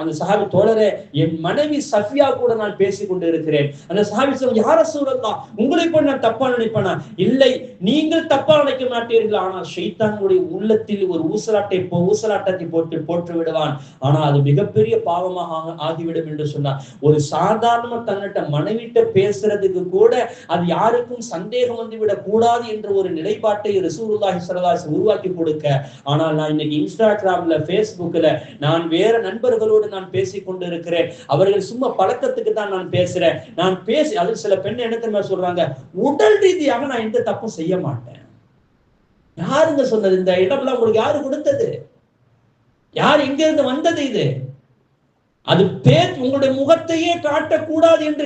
அந்த சஹாபி, தோழரே என் மனைவி சஃபியா கூட நான் பேசி கொண்டு இருக்கிறேன். அந்த சஹாபி சொன்னாங்க, யா ரசூலுல்லாஹ் உங்களை போய் நான் தப்பா நினைப்பேனா? இல்லை, நீங்கள் தப்பா நினைக்க மாட்டீர்கள். ஆனால் ஷைத்தானுடைய உள்ளத்தில் ஒரு ஊசலாட்டத்தை போட்டு விடுவான். ஆனா அது மிகப்பெரிய பாவமாக ஆகிவிடும் என்று சொன்னார். ஒரு சாதாரண தன்னிட்ட மனைவிட்ட பேசுறதுக்கு கூட அது யாருக்கும் சந்தேகம் வந்துவிடக் கூடாது என்ற ஒரு நிலைப்பாட்டை ரசூலுல்லாஹி ஸல்லல்லாஹு அலைஹி வஸல்லம் உருவாக்கி கொடுக்க, ஆனால் நான் இன்னைக்கு இன்ஸ்டாகிராம்ல பேஸ்புக்ல நான் வேற நண்பர்களோடு நான் பேசிக் கொண்டு இருக்கிறேன். அவர்கள் சும்மா பழக்கத்துக்கு தான் நான் பேசுறேன். அது சில பெண் என்ன தெரியுமா சொல்றாங்க, உடல் ரீதியாக நான் எந்த தப்பும் செய்ய மாட்டேன். யாருங்க சொன்னது? இந்த இடம்லாம் உங்களுக்கு யாரு கொடுத்தது? யார் எங்க இருந்து வந்தது? இது அது உங்களுடைய முகத்தையே காட்டக்கூடாது என்று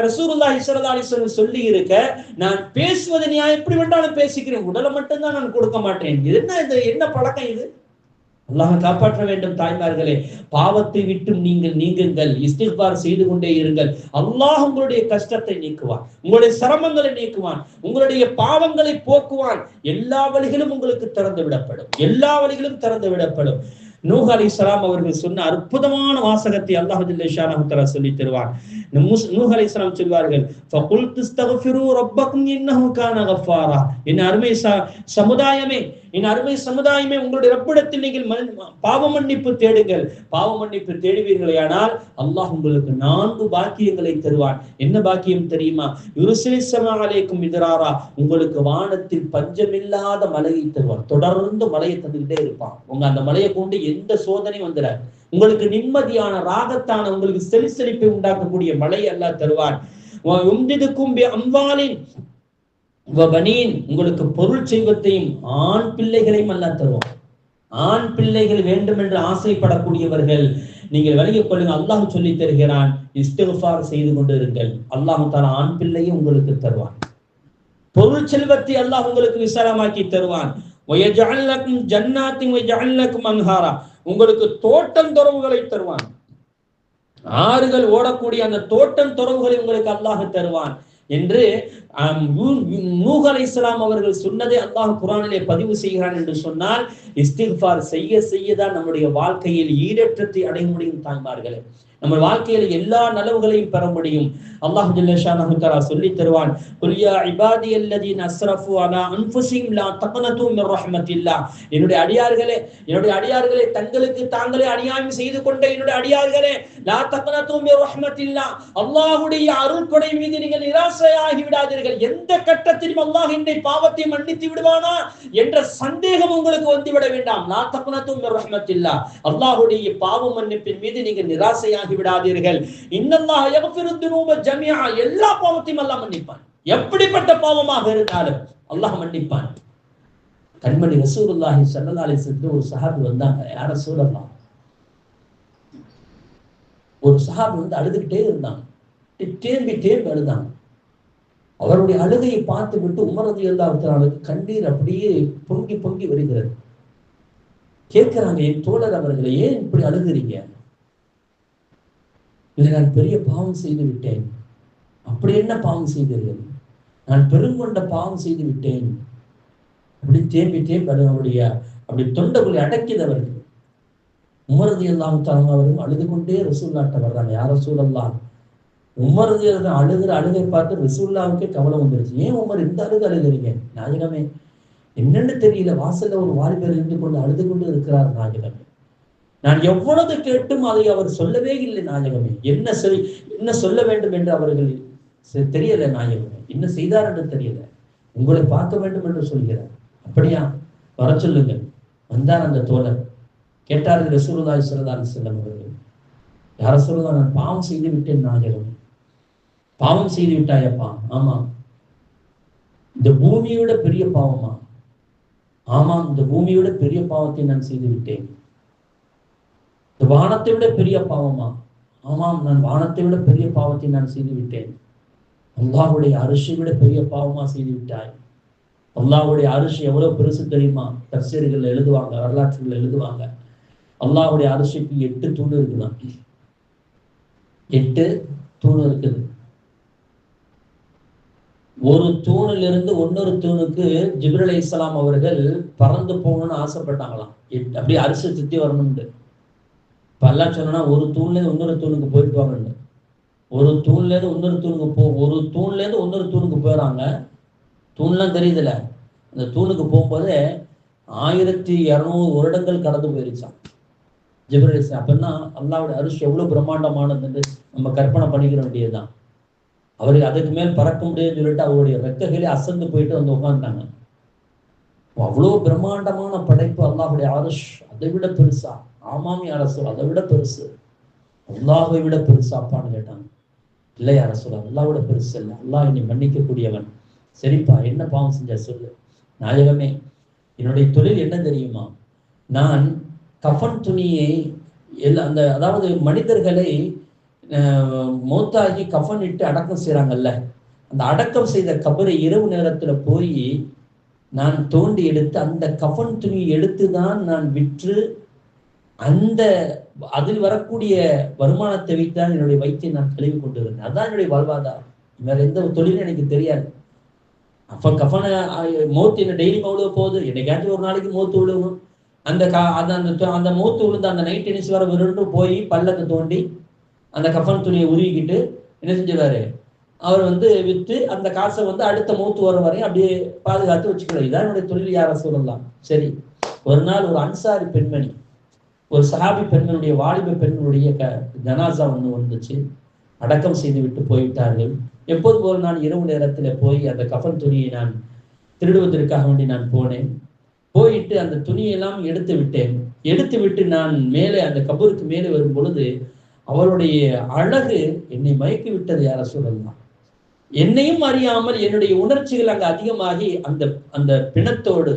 ரசூலுல்லாஹி ஸல்லல்லாஹு அலைஹி வஸல்லம் சொல்லி இருக்க, நான் பேசுவதை நான் எப்படி வேண்டாலும் பேசிக்கிறேன், உடலை மட்டும்தான் நான் கொடுக்க மாட்டேன். என்ன பழக்கம் இது? அல்லாஹ் காப்பாற்ற வேண்டும். தாய்மார்களே, பாவத்தை விட்டு நீங்குங்கள், இஸ்திக்பார் செய்து கொண்டே இருங்கள். அல்லாஹ் உங்களுடைய கஷ்டத்தை நீக்குவான், உங்களுடைய சிரமங்களை நீக்குவான், உங்களுடைய பாவங்களை போக்குவான். எல்லா வழிகளும் உங்களுக்கு திறந்து விடப்படும். நூஹ் அலைஹிஸ்ஸலாம் அவர்கள் சொன்ன அற்புதமான வாசகத்தை அல்லாஹ் ஜல்ல ஷானஹு தஆலா சொல்லி தருவார். நூஹ் அலைஹிஸ்ஸலாம் சொல்வார்கள், ஃபகுல்து இஸ்தக்ஃபிரு ரப்பக்கும் இன்னஹு கான கஃபாரா. என் அருமை சமுதாயமே, உங்களுடைய ரப்பிடத்தில் நீங்கள் பாவ மன்னிப்பு தேடுங்கள். பாவ மன்னிப்பு தேடுவீர்களேயானால் அல்லாஹ் உங்களுக்கு 4 பாக்கியங்களை தருவான். என்ன பாக்கியம் தெரியுமா? யுர்சிலிஸ் ஸமா அலைக்கும் மித்ராரா, உங்களுக்கு வானத்தில் பஞ்சமில்லாத மழையை தருவான். தொடர்ந்து மழையை தந்துகிட்டே இருப்பான். அந்த மழையை கொண்டு எந்த சோதனை வந்துடாது. உங்களுக்கு நிம்மதியான ராகத்தான, உங்களுக்கு செழிப்பை உண்டாக்கக்கூடிய மழை அல்லாஹ் தருவான். உங்களுக்கு பொருள் செல்வத்தையும் ஆண் பிள்ளைகளையும் அல்லாஹ் தருவான். ஆண் பிள்ளைகள் வேண்டும் என்று ஆசைப்படக்கூடியவர்கள் நீங்கள் விலகிக் கொள்ளுங்க. அல்லாஹ் சொல்லி தருகிறான், இஸ்திக்ஃபார் செய்து கொண்டு இருங்கள். அல்லாஹ் தஆலா ஆண் பிள்ளையும் உங்களுக்கு தருவான். பொருள் செல்வத்தை அல்லாஹ் உங்களுக்கு விசாலமாக்கி தருவான். உங்களுக்கு தோட்டம் துறவுகளை தருவான். ஆறுகள் ஓடக்கூடிய அந்த தோட்டம் துறவுகளை உங்களுக்கு அல்லாஹ் தருவான் என்று நூஹ் அலைஹிஸ்ஸலாம் அவர்கள் சொன்னதை அல்லாஹ் குர்ஆனிலே பதிவு செய்கிறான் என்று சொன்னால், இஸ்திக்ஃபார் செய்யதான் நம்முடைய வாழ்க்கையில் ஈடேற்றத்தை அடைய முடியும். தாய்மார்களே, நம்ம வாழ்க்கையில எல்லா நலவுகளையும் பெற முடியும். அல்லாஹ் ஜல்ல ஷானஹு தஆலா சொல்லி தருவான், குல் யா இபாதியல்லதீன அஸ்ரஃபு அலா அன்ஃபுஸிஹிம் லா தக்னது மிர் ரஹ்மத்தில்லாஹ். என்னுடைய அடியார்களே, தங்களுக்கு தாங்களே அநியாயம் செய்து கொண்ட என்னுடைய அடியார்களே, லா தக்னது மிர் ரஹ்மத்தில்லாஹ், அல்லாஹ்வுடைய அருள் கொடை மீது நீங்கள் நிராசையாகி விடாதீர்கள். எந்த கட்டத்திலும் அல்லாஹ் இந்த பாவத்தை மன்னித்து விடுவானா என்ற சந்தேகம் உங்களுக்கு வந்துவிட வேண்டாம். லா தக்னது மிர் ரஹ்மத்தில்லாஹ், அல்லாஹ்வுடைய பாவ மன்னிப்பின் மீது நீங்கள் நிராசையாகி விடாதீர்கள். இன்னல்லாஹ் யக்ஃபிரு துனூப ஜமீஆ, எல்லா பாவத்தையும் அல்லாஹ் மன்னிப்பான். எப்படிப்பட்ட பாவமாக இருந்தாலும் அல்லாஹ் மன்னிப்பான். கண்மணி ரசூலுல்லாஹி ஸல்லல்லாஹு அலைஹி வஸல்லம் ஒரு சஹாபி வந்தாங்க. யார ரசூலல்லாஹ், ஒரு சஹாபி வந்து அழுதுகிட்டே இருந்தாங்க, தேம்பி தேம்பி அழுதாங்க. அவருடைய அழுகையை பார்த்து விட்டு உமர் ரலியல்லாஹு தஆலா கண்ணீர் அப்படியே பொங்கி பொங்கி வருகிறது. கேட்கிறாங்க, என் தோழர் அவர்களை, ஏன் இப்படி அழுகிறீங்க? இல்லை, நான் பெரிய பாவம் செய்து விட்டேன். அப்படி என்ன பாவம் செய்தீர்கள்? நான் பெருங்கொண்ட பாவம் செய்து விட்டேன். அப்படி தேம்பி தேம்பி அவருடைய அப்படி தொண்டைக்குள்ளே அடக்கியதவர்கள். உமர் ரலியல்லாஹு தஆலா அவர்கள் அழுது கொண்டே ரசூலுல்லாஹ்ட்ட வர்றாங்க. யார் ரசூலல்லாஹ், உமர் ரலியல்லாஹு அழுகிற அழுகை பார்த்து ரசூலுல்லாஹ்வுக்கே கவலை வந்துருச்சு. ஏன் உமர் இந்த அழுகிறீங்க? நாயகமே, என்னன்னு தெரியல, வாசல்ல ஒரு வாலிபர் இருந்து கொண்டு அழுது கொண்டு இருக்கிறார் நாயகமே. நான் எவ்வளவு கேட்டும் அதை அவர் சொல்லவே இல்லை நாயகமே. என்ன சொல்ல வேண்டும் என்று அவர்கள் தெரியல நாயகமே. என்ன செய்தார் என்று தெரியல. உங்களை பார்க்க வேண்டும் என்று சொல்கிறார். அப்படியா, வர சொல்லுங்கள். வந்தார் அந்த தோழர். கேட்டார்கள் ரசூலுல்லாஹி ஸல்லல்லாஹு அலைஹி வஸல்லம் அவர்கள், யார் ரசூலுல்லாஹ், நான் பாவம் செய்து விட்டேன் நாயகமே. பாவம் செய்து விட்டாயப்பா? ஆமா. இந்த பூமியோட பெரிய பாவமா? ஆமாம், இந்த பூமியோட பெரிய பாவத்தை நான் செய்து விட்டேன். இந்த வானத்தை விட பெரிய பாவமா? ஆமாம், நான் வானத்தை விட பெரிய பாவத்தை நான் செய்து விட்டேன். அல்லாஹ்வுடைய அரிஷை விட பெரிய பாவமா செய்து விட்டாய். அல்லாஹ்வுடைய அரிசி எவ்வளவு பெருசு தெரியுமா? தஃசீர்கள் எழுதுவாங்க, வரலாற்றுகள் எழுதுவாங்க. அல்லாஹ்வுடைய அரிசிக்கு 8 தூண் இருக்குதான். 8 தூண் இருக்குது. ஒரு தூணிலிருந்து இன்னொரு தூணுக்கு ஜிப்ரீல் அலைஹிஸ்ஸலாம் அவர்கள் பறந்து போகணும்னு ஆசைப்பட்டாங்களாம். அப்படியே அரிசி சுத்தி வரணும்னு. இப்ப அல்லாஹ் சொன்னா, ஒரு தூண்ல இருந்து இன்னொரு தூணுக்கு போயிட்டு வாங்கன்னு. ஒரு தூண்ல இருந்து இன்னொரு தூணுக்கு ஒரு தூண்ல இருந்து இன்னொரு தூணுக்கு போயிடறாங்க. தூண்லாம் தெரியுதுல, அந்த தூணுக்கு போகும்போதே 1200 வருடங்கள் கடந்து போயிருச்சான் ஜிப்ரீல் அலைஹிஸ்ஸலாம். அப்படின்னா அல்லாஹ்வுடைய அரிசி எவ்வளவு பிரம்மாண்டமானதுன்னு நம்ம கற்பனை பண்ணிக்கிற வேண்டியதுதான். அவருக்கு அதுக்கு மேல் பறக்க முடியும்னு சொல்லிட்டு அவருடைய ரெக்கைகளே அசந்து போயிட்டு வந்து உட்காந்துட்டாங்க. அவ்வளவு பிரம்மாண்டமான படைப்பு அல்லாஹ்வுடைய அரிஷ். அதை விட பெருசா? ஆமாம் யா ரசூல், அதை விட பெருசு. அல்லாஹை விட பெருசாப்பான்னு கேட்டாங்க. இல்லை யா ரசூல், அல்லாஹ் விட பெருசு இல்லை, அல்லாஹ் என்னை மன்னிக்க கூடியவன். சரிப்பா, என்ன பாவம் செஞ்ச சொல்லு. நாயகமே, என்னுடைய தொழில் என்ன தெரியுமா? நான் கஃபன் துணியை அந்த அதாவது மனிதர்களை மௌத்தாகி கஃபன் இட்டு அடக்கம் செய்யறாங்கல்ல, அந்த அடக்கம் செய்த கபரை இரவு நேரத்துல போய் நான் தோண்டி எடுத்து அந்த கஃபன் துணியை எடுத்துதான் நான் விற்று அந்த அதில் வரக்கூடிய வருமானத்தை வைத்தான் என்னுடைய வயிற்றை நான் கழுவி கொண்டு இருந்தேன். அதான் என்னுடைய வாழ்வாதாரம். வேற எந்த தொழிலும் எனக்கு தெரியாது. அப்ப கஃபன மௌத்து என்ன டெய்லி மௌழுவ போகுது, என்னைக்காச்சும் ஒரு நாளைக்கு மௌத்து விழுவும். அந்த மௌத்து விழுந்து அந்த நைட் டென்னிஸ் வர விருண்டு போய் பள்ளத்தை தோண்டி அந்த கஃபன் துணியை உருவிக்கிட்டு என்ன செஞ்சிருவாரு, அவர் வித்து அந்த காசை அடுத்த மௌத்து வர வரையும் அப்படியே பாதுகாத்து வச்சுக்கிறார். இதான் என்னுடைய தொழில் யார சொல்லலாம். சரி, ஒரு நாள் ஒரு அன்சாரி பெண்மணி, ஒரு சஹாபி பெண்களுடைய வாலிப பெண்களுடைய ஜனாசா வந்துச்சு. அடக்கம் செய்து விட்டு போய்விட்டார்கள். எப்போது போல நான் இரவு நேரத்துல போய் அந்த கஃபன் துணியை நான் திருடுவதற்காக வேண்டி நான் போனேன். போயிட்டு அந்த துணியெல்லாம் எடுத்து விட்டேன். எடுத்து விட்டு நான் மேலே அந்த கபருக்கு மேலே வரும் பொழுது அவருடைய அழகு என்னை மயக்கி விட்டது. யார சொல்லலாம், என்னையும் அறியாமல் என்னுடைய உணர்ச்சிகள் அங்கு அதிகமாகி அந்த பிணத்தோடு,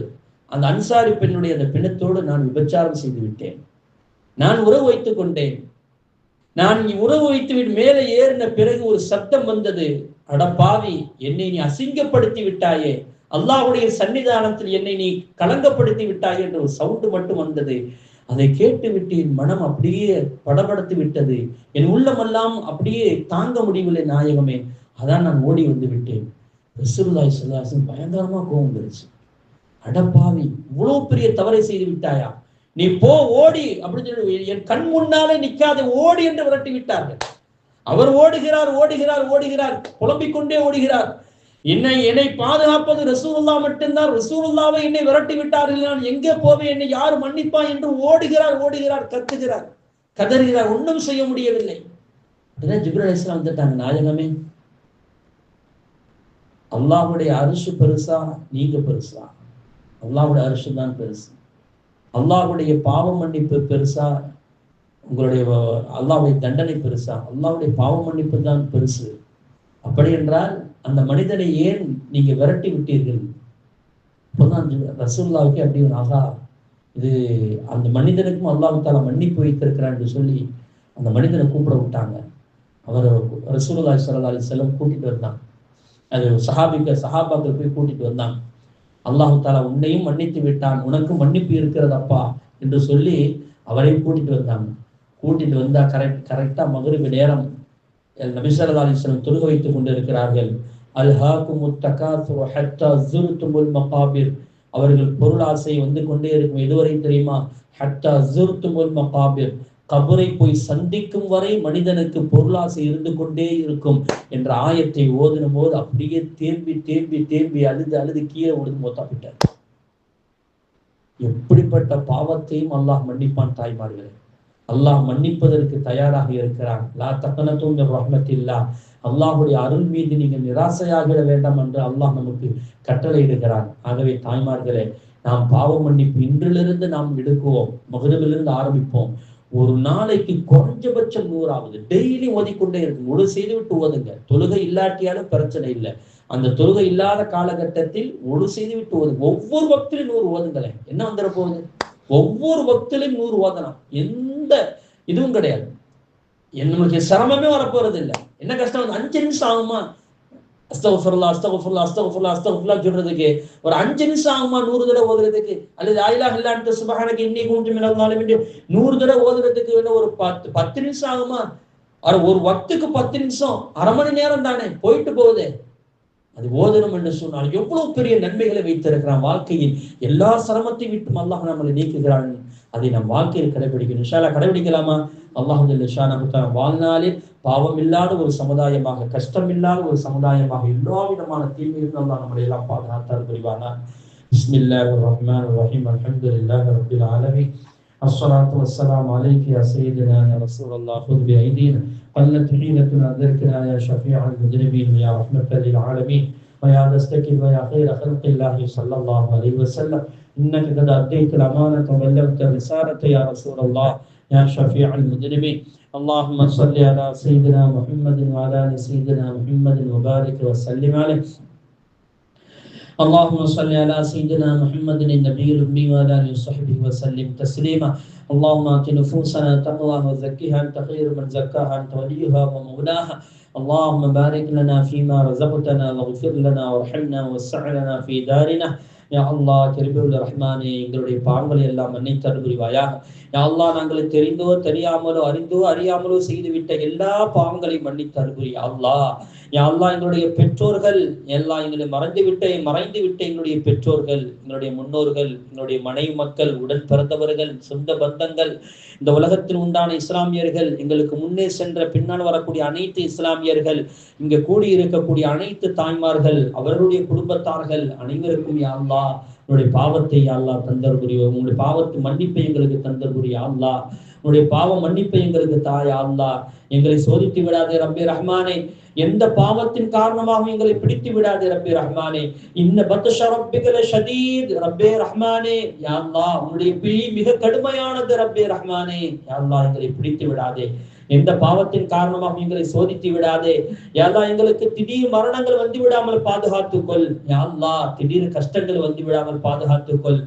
அந்த அன்சாரி பெண்ணுடைய அந்த பிணத்தோடு நான் விபச்சாரம் செய்து விட்டேன். நான் உறவு வைத்துக் கொண்டேன். நான் உறவு வைத்து விட்டு மேலே ஏறின பிறகு ஒரு சத்தம் வந்தது, அடப்பாவி, என்னை நீ அசிங்கப்படுத்தி விட்டாயே, அல்லாஹ்வுடைய சன்னிதானத்தில் என்னை நீ கலங்கப்படுத்தி விட்டாயே என்ற ஒரு சவுண்டு மட்டும் வந்தது. அதை கேட்டு விட்டு என் மனம் அப்படியே படபடுத்து விட்டது. என் உள்ளமெல்லாம் அப்படியே தாங்க முடியவில்லை நாயகமே. அதான் நான் ஓடி வந்து விட்டேன். ரசூலுல்லாஹி ஸல்லல்லாஹு அலைஹி வஸல்லம் பயங்கரமா கோபம் வந்துருச்சு. அடப்பாவி, இவ்வளவு பெரிய தவறை செய்து விட்டாயா, நீ போ, ஓடி அப்படின்னு சொல்லி என் கண் முன்னாலே நிக்காத, ஓடி என்று விரட்டி விட்டார்கள். அவர் ஓடுகிறார் ஓடுகிறார் ஓடுகிறார், புலம்பிக் கொண்டே ஓடுகிறார். என்னை பாதுகாப்பது ரசூலுல்லாஹ் மட்டும்தான், ரசூலுல்லாஹ்வை என்னை விரட்டி விட்டார்கள், நான் எங்கே போவேன், என்னை யார் மன்னிப்பா என்று ஓடுகிறார் ஓடுகிறார், கத்துகிறார், கதறுகிறார், ஒன்றும் செய்ய முடியவில்லை. ஜிப்ரீல் அலைஹிஸ்ஸலாம் வந்துட்டாங்க. நாயகமே, அல்லாஹ்வுடைய அரிஷ் பெருசா நீங்க பெருசா? அல்லாஹ்வுடைய அரிஷ் தான் பெருசு. அல்லாஹ்வுடைய பாவ மன்னிப்பு பெருசா, உங்களுடைய அல்லாஹ்வுடைய தண்டனை பெருசா? அல்லாஹ்வுடைய பாவ மன்னிப்பு தான் பெருசு. அப்படி என்றால் அந்த மனிதனை ஏன் நீங்க விரட்டி விட்டீர்கள்? இப்போதான் ரசூலுல்லாஹ்வுக்கு அப்படி ஒரு ஆகா, இது அந்த மனிதனுக்கும் அல்லாஹ் தஆலா மன்னிப்பு வைத்திருக்கிறான் என்று சொல்லி அந்த மனிதனை கூப்பிட விட்டாங்க. அவர் ரசூலுல்லாஹி ஸல்லல்லாஹு அலைஹி வஸல்லம் கூட்டிட்டு வந்தாங்க. அது சஹாபாக்கள் போய் கூட்டிட்டு வந்தாங்க. அல்லாஹ் தஆலா உன்னையும் மன்னித்து விட்டான், உனக்கும் மன்னிப்பு இருக்கிறதப்பா என்று சொல்லி அவரையும் கூட்டிட்டு வந்தாங்க. கூட்டிட்டு வந்தா கரெக்டா மக்ரிப் நேரம் நபி ஸல்லல்லாஹு அலைஹி வஸல்லம் தொழுகை வைத்துக் கொண்டிருக்கிறார்கள். அல்ஹாகுமுத் தகாசுரு ஹத்தா ஸுர்துமுல் மகாபிர். அவர்கள் பொருளாசை வந்து கொண்டே இருக்கும். எதுவரை தெரியுமா? ஹத்தா ஸுர்துமுல் மகாபிர். கபரை போய் சந்திக்கும் வரை மனிதனுக்கு பொருளாசை இருந்து கொண்டே இருக்கும் என்ற ஆயத்தை ஓதின போது அப்படியே தேம்பி தேம்பி தேம்பி அழுது அழுது கீழே விழுந்து மொத்தப்பட்டார். எப்படிப்பட்ட பாவத்தையும் அல்லாஹ் மன்னிப்பான் தாய்மார்களே. அல்லாஹ் மன்னிப்பதற்கு தயாராக இருக்கிறான். லா தக்னது மின் ரஹ்மத்தில்லாஹ். அல்லாஹ்வுடைய அருள் மீது நீங்கள் நிராசையாகிட வேண்டாம் என்று அல்லாஹ் நமக்கு கட்டளை இடுகிறான். ஆகவே தாய்மார்களே, நாம் பாவ மன்னிப்பு இன்றிலிருந்து நாம் எடுக்குவோம். மக்ரிபிலிருந்து ஆரம்பிப்போம். ஒரு நாளைக்கு குறைஞ்சபட்சம் 100 டெய்லி ஓதிக்கொண்டே இருக்கு. முழு செய்து விட்டு ஓதுங்க. தொழுகை இல்லாட்டியாலும் பிரச்சனை இல்லை. அந்த தொழுகை இல்லாத காலகட்டத்தில் முழு செய்து விட்டு ஓதுங்க. ஒவ்வொரு வக்திலும் 100 ஓதுங்களேன். என்ன வந்துட போகுது? ஒவ்வொரு வக்திலும் 100 ஓதலாம். எந்த இதுவும் கிடையாது. நம்மளுக்கு சிரமமே வரப்போறது இல்லை. என்ன கஷ்டம்? 5 நிமிஷம் ஆகுமா அஸ்தக்ஃபிருல்லாஹ் அஸ்தக்ஃபிருல்லாஹ் அஸ்தக்ஃபிருல்லாஹ் அஸ்தக்ஃபிருல்லாஹ் சொல்றதுக்கு? ஒரு 5 நிமிஷம் ஆகுமா 100 தடவை ஓதுறதுக்கு? அல்லது லா இலாஹ இல்லா அன்த சுப்ஹானக இன்னி குன்து மினல் ஸாலிமீன் 100 தடவை ஓதுறதுக்கு ஒரு 10 நிமிஷம் ஆகுமா? ஒரு வக்துக்கு 10 நிமிஷம், அரை மணி நேரம் தானே போயிட்டு போகுது. அது ஓதணும் என்று சொன்னால் எவ்வளவு பெரிய நன்மைகளை வைத்திருக்கிறான். வாழ்க்கையில் எல்லா சிரமத்தையும் விட்டு அல்லாஹ் நம்மளை நீக்குகிறான். அதை நம் வாழ்க்கையில் கடைபிடிக்கணும். இன்ஷா அல்லாஹ் கடைபிடிக்கலாமா? அல்லாஹ் ஜல்ல ஷானஹு தஆலா வாழ்நாளில் பாவம் இல்லாத ஒரு சமுதாயமாக, கஷ்டம் இல்லாத ஒரு சமுதாயமாக, எல்லா விதமான தீமையிலிருந்து அல்லாஹ் நம்மளை எல்லாம் பாதுகாத்தார் புரிவானா. பிஸ்மில்லாஹிர் ரஹ்மானிர் ரஹீம். அல்ஹம்துலில்லாஹி ரப்பில் ஆலமீன். الصلاة والسلام عليك يا سيدنا يا رسول الله. خذ بأيدينا قلت حيلتنا ذكرنا يا شفيع المذنبين يا رحمة للعالمين ويا دستكب ويا خير خلق الله صلى الله عليه وسلم. إنك قد أديت الأمانة وبلغت الرسالة يا رسول الله يا شفيع المذنبين. اللهم صل على سيدنا محمد وعلى آل سيدنا محمد وبارك وسلم عليه. اللهم صل على سيدنا محمد النبي الأمي وعلى آله وصحبه وسلم تسليما. اللهم آت نفوسنا تقواها وزكها أنت خير من زكاها أنت وليها ومولاها. اللهم بارك لنا فيما رزقتنا واغفر لنا وارحمنا ووسع لنا في دارنا. யா அல்லாஹ் கிருபையுள்ள ரஹ்மானே, எங்களுடைய பாவங்களை எல்லாம் மன்னித்து அருள் புரிவாயாக. யா அல்லாஹ் நாங்கள் தெரிந்தோ தெரியாமலோ அறிந்தோ அறியாமலோ செய்துவிட்ட எல்லா பாவங்களையும் மன்னித்து அருள் புரி. யா அல்லாஹ் எங்களுடைய பெற்றோர்கள் எல்லாம் எங்களை மறைந்து விட்ட எங்களுடைய பெற்றோர்கள், எங்களுடைய முன்னோர்கள், எங்களுடைய மனைவி மக்கள், உடன் பிறந்தவர்கள், சொந்த பந்தங்கள், இந்த உலகத்தில் உண்டான இஸ்லாமியர்கள், எங்களுக்கு முன்னே சென்ற பின்னால் வரக்கூடிய அனைத்து இஸ்லாமியர்கள், இங்க கூடி இருக்கக்கூடிய அனைத்து தாய்மார்கள், அவர்களுடைய குடும்பத்தார்கள் அனைவருக்கும் யா அல்லாஹ் உன்னுடைய பாவத்தை யா அல்லாஹ் தந்தர் புரிய. உங்களுடைய பாவத்து மன்னிப்பை எங்களுக்கு தந்தர் புரிய யா அல்லாஹ். உன்னுடைய பாவ மன்னிப்பை எங்களுக்கு தா யா அல்லாஹ். எங்களை சோதித்து விடாதே ரப்பே ரஹ்மானே. எந்த பாவத்தின் காரணமாக எங்களை பிடித்து விடாதே ரப்பே ரஹ்மானே. இன்ன பத்ஷ ரப்பிக லஷதீத் ரப்பே ரஹ்மானே. யா அல்லாஹ் உன்னுடைய பிடி மிக கடுமையானது ரப்பே ரஹ்மானே. யா அல்லாஹ் எங்களை பிடித்து விடாதே. எந்த பாவத்தின் காரணமாக எங்களை சோதித்து விடாதே. யா அல்லாஹ் எங்களுக்கு திடீர் மரணங்கள் வந்து விடாமல் பாதுகாத்துக்கொள். யா அல்லாஹ் திடீர் கஷ்டங்கள் வந்து விடாமல் பாதுகாத்துக்கொள்.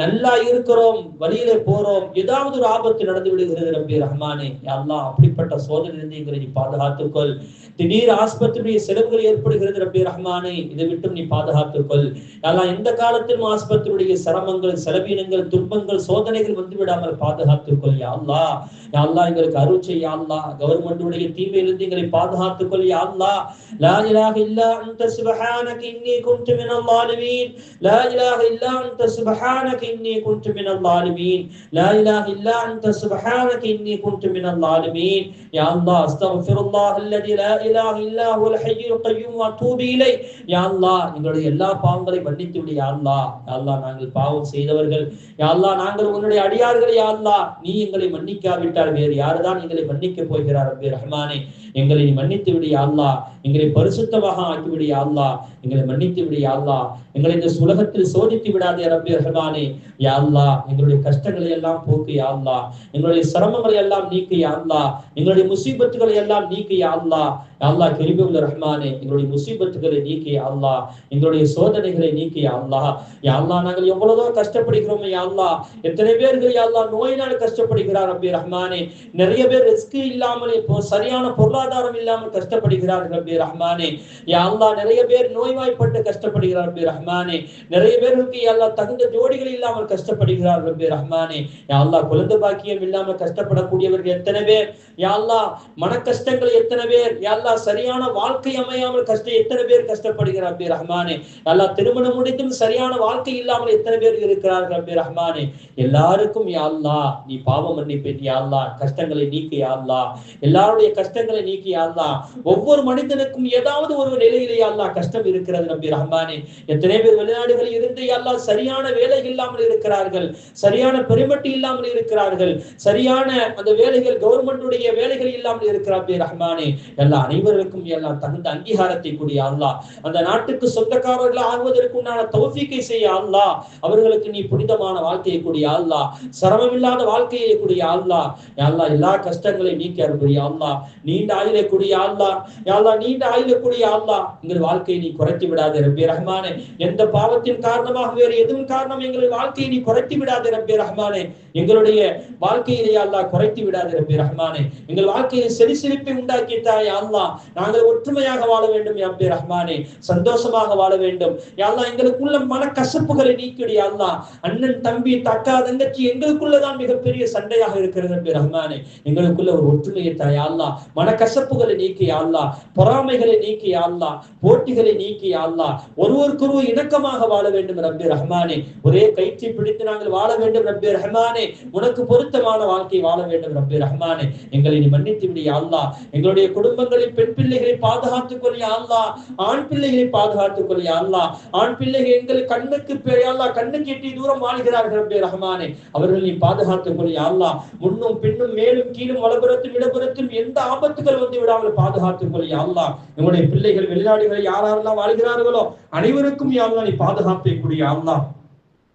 நல்லா இருக்கிறோம், வழியிலே போறோம், ஏதாவது ஒரு ஆபத்து நடந்து விடுகிறது ரப்பே ரஹ்மானே. யா அல்லாஹ் அப்படிப்பட்ட சோதனையிலிருந்து எங்களை நீ பாதுகாத்துக்கொள். திடீர் ஆஸ்பத்திரியுடைய செலவுகள் ஏற்படுகிறது ரப்பே ரஹ்மானே, இதை விட்டு நீ பாதுகாத்துக்கொள். யா அல்லாஹ் எந்த காலத்திலும் ஆஸ்பத்திரியுடைய சிரமங்கள், செலவீனங்கள், துன்பங்கள், சோதனைகள் வந்து விடாமல் பாதுகாத்துக்கொள். யா அல்லாஹ். யா அல்லாஹ் எங்களுக்கு அருள் செய். யா அல்லாஹ் கவர்மெண்டுடைய தீமையிலிருந்து எங்களை பாதுகாத்துக்கொள். யா அல்லாஹ். லா இலாஹ இல்லா அன்த சுப்ஹானக இன்னி குன்து மினல் ஸாலிமீன். லா இலாஹ இல்லா அன்த சுப்ஹானக இன்னி குன்து மினல் ஸாலிமீன். லா இலாஹ இல்லா அன்த சுப்ஹானக இன்னி குன்து மினல் ஸாலிமீன். யா அல்லாஹ் அஸ்தக்ஃபிருல்லாஹ் அல்லதி லா இலாஹ இல்லா ஹுவல் ஹய்யுல் கய்யூம் வ தூபு இலை. யா அல்லாஹ் எங்களுடைய எல்லா பாவங்களையும் மன்னித்து விடு. யா அல்லாஹ். யா அல்லாஹ் நாங்கள் பாவம் செய்தவர்கள். யா அல்லாஹ் நாங்கள் உன்னுடைய அடியார்கள். யா அல்லாஹ் நீ எங்களை மன்னிக்காவிட்டால் வேறு யாருதான் எங்களை மன்னிக்க போகிறார் ரப்பே ரஹ்மானே. எங்களை நீ மன்னித்து விடு. யா அல்லாஹ். எங்களை பரிசுத்தமாக ஆக்கிவிடு யா அல்லாஹ், எங்களை மன்னித்து விடு யா அல்லாஹ், எங்களை இந்த உலகத்தில் சோதித்து விடாதே ரப்பே ரஹ்மானே. யா அல்லாஹ், எங்களுடைய கஷ்டங்களை எல்லாம் போக்கு யா அல்லாஹ், எங்களுடைய சிரமங்களை எல்லாம் நீக்கு யா அல்லாஹ், எங்களுடைய முசீபத்துகளை எல்லாம் நீக்கு யா அல்லாஹ். யா அல்லாஹ் கிருபையுள்ள ரஹ்மானே, எங்களுடைய முசீபத்துகளை நீக்கு யா அல்லாஹ், எங்களுடைய சோதனைகளை நீக்கு யா அல்லாஹ். யா அல்லாஹ், நாங்கள் எவ்வளவோ கஷ்டப்படுகிறோம் யா அல்லாஹ், எத்தனை பேர்கள் யா அல்லாஹ் நோயினால் கஷ்டப்படுகிறார் ரப்பே ரஹ்மானே. நிறைய பேர் ரிஸ்க் இல்லாமல் சரியான பொருளாதாரம் இல்லாமல் கஷ்டப்படுகிறார்கள் ரப்பே ரஹ்மானே. யா அல்லாஹ், நிறைய பேர் நோய்வாய்ப்பட்டு கஷ்டப்படுகிறார் ரப்பே ரஹ்மானே. நிறைய பேருக்கு யா அல்லாஹ் தகுந்த ஜோடிகள் இல்லாமல் கஷ்டப்படுகிறார் ரப்பே ரஹ்மானே. யா அல்லாஹ், குழந்தை பாக்கியம் இல்லாமல் கஷ்டப்படக்கூடியவர்கள் எத்தனை பேர் யா அல்லாஹ், மன கஷ்டங்கள் எத்தனை பேர் யா அல்லாஹ், சரியான வாழ்க்கை அமையாமல் எத்தனை பேர் கஷ்டப்படுகிறார் ரப்பே ரஹ்மானே. யா அல்லாஹ், திருமணம் முடித்தும் சரியான வாழ்க்கை இல்லாமல் எத்தனை பேர் இருக்கிறார்கள் ரப்பே ரஹ்மானே. எல்லாருக்கும் யா அல்லாஹ் நீ பாவம் மன்னிப்பேன் யா அல்லாஹ், கஷ்டங்களை நீக்கு யா அல்லாஹ், எல்லாருடைய கஷ்டங்களை நீக்கி யா அல்லாஹ். ஒவ்வொரு மனிதனுக்கும் ஏதாவது ஒரு நிலையிலே யா அல்லாஹ் கஷ்டம் இருக்கிறது ரப்பே ரஹ்மானே. எத்தனை பேர் வெளிநாடுகளில் இருந்து யா அல்லாஹ் சரியான வேலை இல்லாமல் இருக்கிறார்கள், சரியான பெருமட்டி இல்லாமல் இருக்கிறார்கள், சரியான அந்த வேலைகள் கவர்மெண்டுடைய வேலைகள் இல்லாமல் இருக்கிறார் ரப்பே ரஹ்மானே. எல்லா அனைவருக்கும் எல்லாம் தகுந்த அங்கீகாரத்தை கூடிய அல்லாஹ், அந்த நாட்டுக்கு சொந்தக்காரர்கள் ஆகுவதற்கு உண்டான தௌஃபீக்கை செய்ய அல்லாஹ், அவர்களுக்கு நீ புனிதமான வாழ்க்கையை கூடிய அல்லாஹ், சிரமமில்லாத வாழ்க்கையை கூடிய அல்லாஹ். யா அல்லாஹ், எல்லா கஷ்டங்களை நீக்கி அருள்புரிய அல்லாஹ், நீண்ட ஆயுளை கூடிய அல்லாஹ். யா அல்லாஹ், நீண்ட ஆயுளை கூடிய அல்லாஹ், எங்கள் வாழ்க்கையை நீ குறைத்து விடாதே ரப்பே ரஹ்மானே. எந்த பாவத்தின் காரணமாக வேறு எதுவும் காரணம் எங்கள் வாழ்க்கையை நீ குறைத்து விடாதே ரப்பே ரஹ்மானே. எங்களுடைய வாழ்க்கையிலே அல்லாஹ் குறைத்து விடாதே ரப்பே ரஹ்மானே. எங்கள் வாழ்க்கையில் செழிப்பை உண்டாக்கி தாய் அல்லாஹ், நாங்கள் ஒற்றுமையாக வாழ வேண்டும் ரப்பே ரஹ்மானே, சந்தோஷமாக வாழ வேண்டும் யா அல்லாஹ். எங்களுக்குள்ள மன கசப்புகளை நீக்கிடு யா அல்லாஹ். அண்ணன் தம்பி தக்கா தங்கச்சி எங்களுக்குள்ளதான் மிகப்பெரிய சண்டையாக இருக்கிறது ரப்பே ரஹ்மானே. எங்களுக்குள்ள ஒரு ஒற்றுமையை தாய் அல்லாஹ், மன கசப்புகளை நீக்கி யா அல்லாஹ், பொறாமைகளை நீக்கி யா அல்லாஹ், போட்டிகளை நீக்கி யா அல்லாஹ், ஒருவருக்கொருவர் இணக்கமாக வாழ வேண்டும் ரப்பே ரஹ்மானே. ஒரே கயிற்றை பிடித்து நாங்கள் வாழ வேண்டும் ரப்பே ரஹ்மானே. உனக்கு பொருத்தமான வாழ்க்கை வாழ வேண்டும் ரப்பே ரஹ்மானே. எங்களை நீ மன்னித்து விடு யா அல்லாஹ். எங்களுடைய குடும்பங்களில் பெண் பிள்ளைகளை பாதுகாத்துக் கொள் யா அல்லாஹ், ஆண் பிள்ளைகளை பாதுகாத்துக் கொள் யா அல்லாஹ். ஆண் பிள்ளைகள் எங்கள் கண்ணுக்கு அல்லாஹ் கண்ணுக்கு எட்டி தூரம் வாழ்கிறார்கள் ரப்பே ரஹ்மானே. அவர்கள் நீ பாதுகாத்துக் கொள் யா அல்லாஹ். முன்னும் பின்னும் மேலும் கீழும் வலப்புறத்தும் இடப்புறத்தும் எந்த ஆபத்துகள் வந்து விடாமல் பாதுகாத்துக் கொள் யா அல்லாஹ். நம்முடைய பிள்ளைகள் வெளிநாடுகளில் யாரெல்லாம் வாழ்கிறார்களோ அனைவருக்கும் யா அல்லாஹ் நீ பாதுகாப்பை கொடு யா அல்லாஹ்.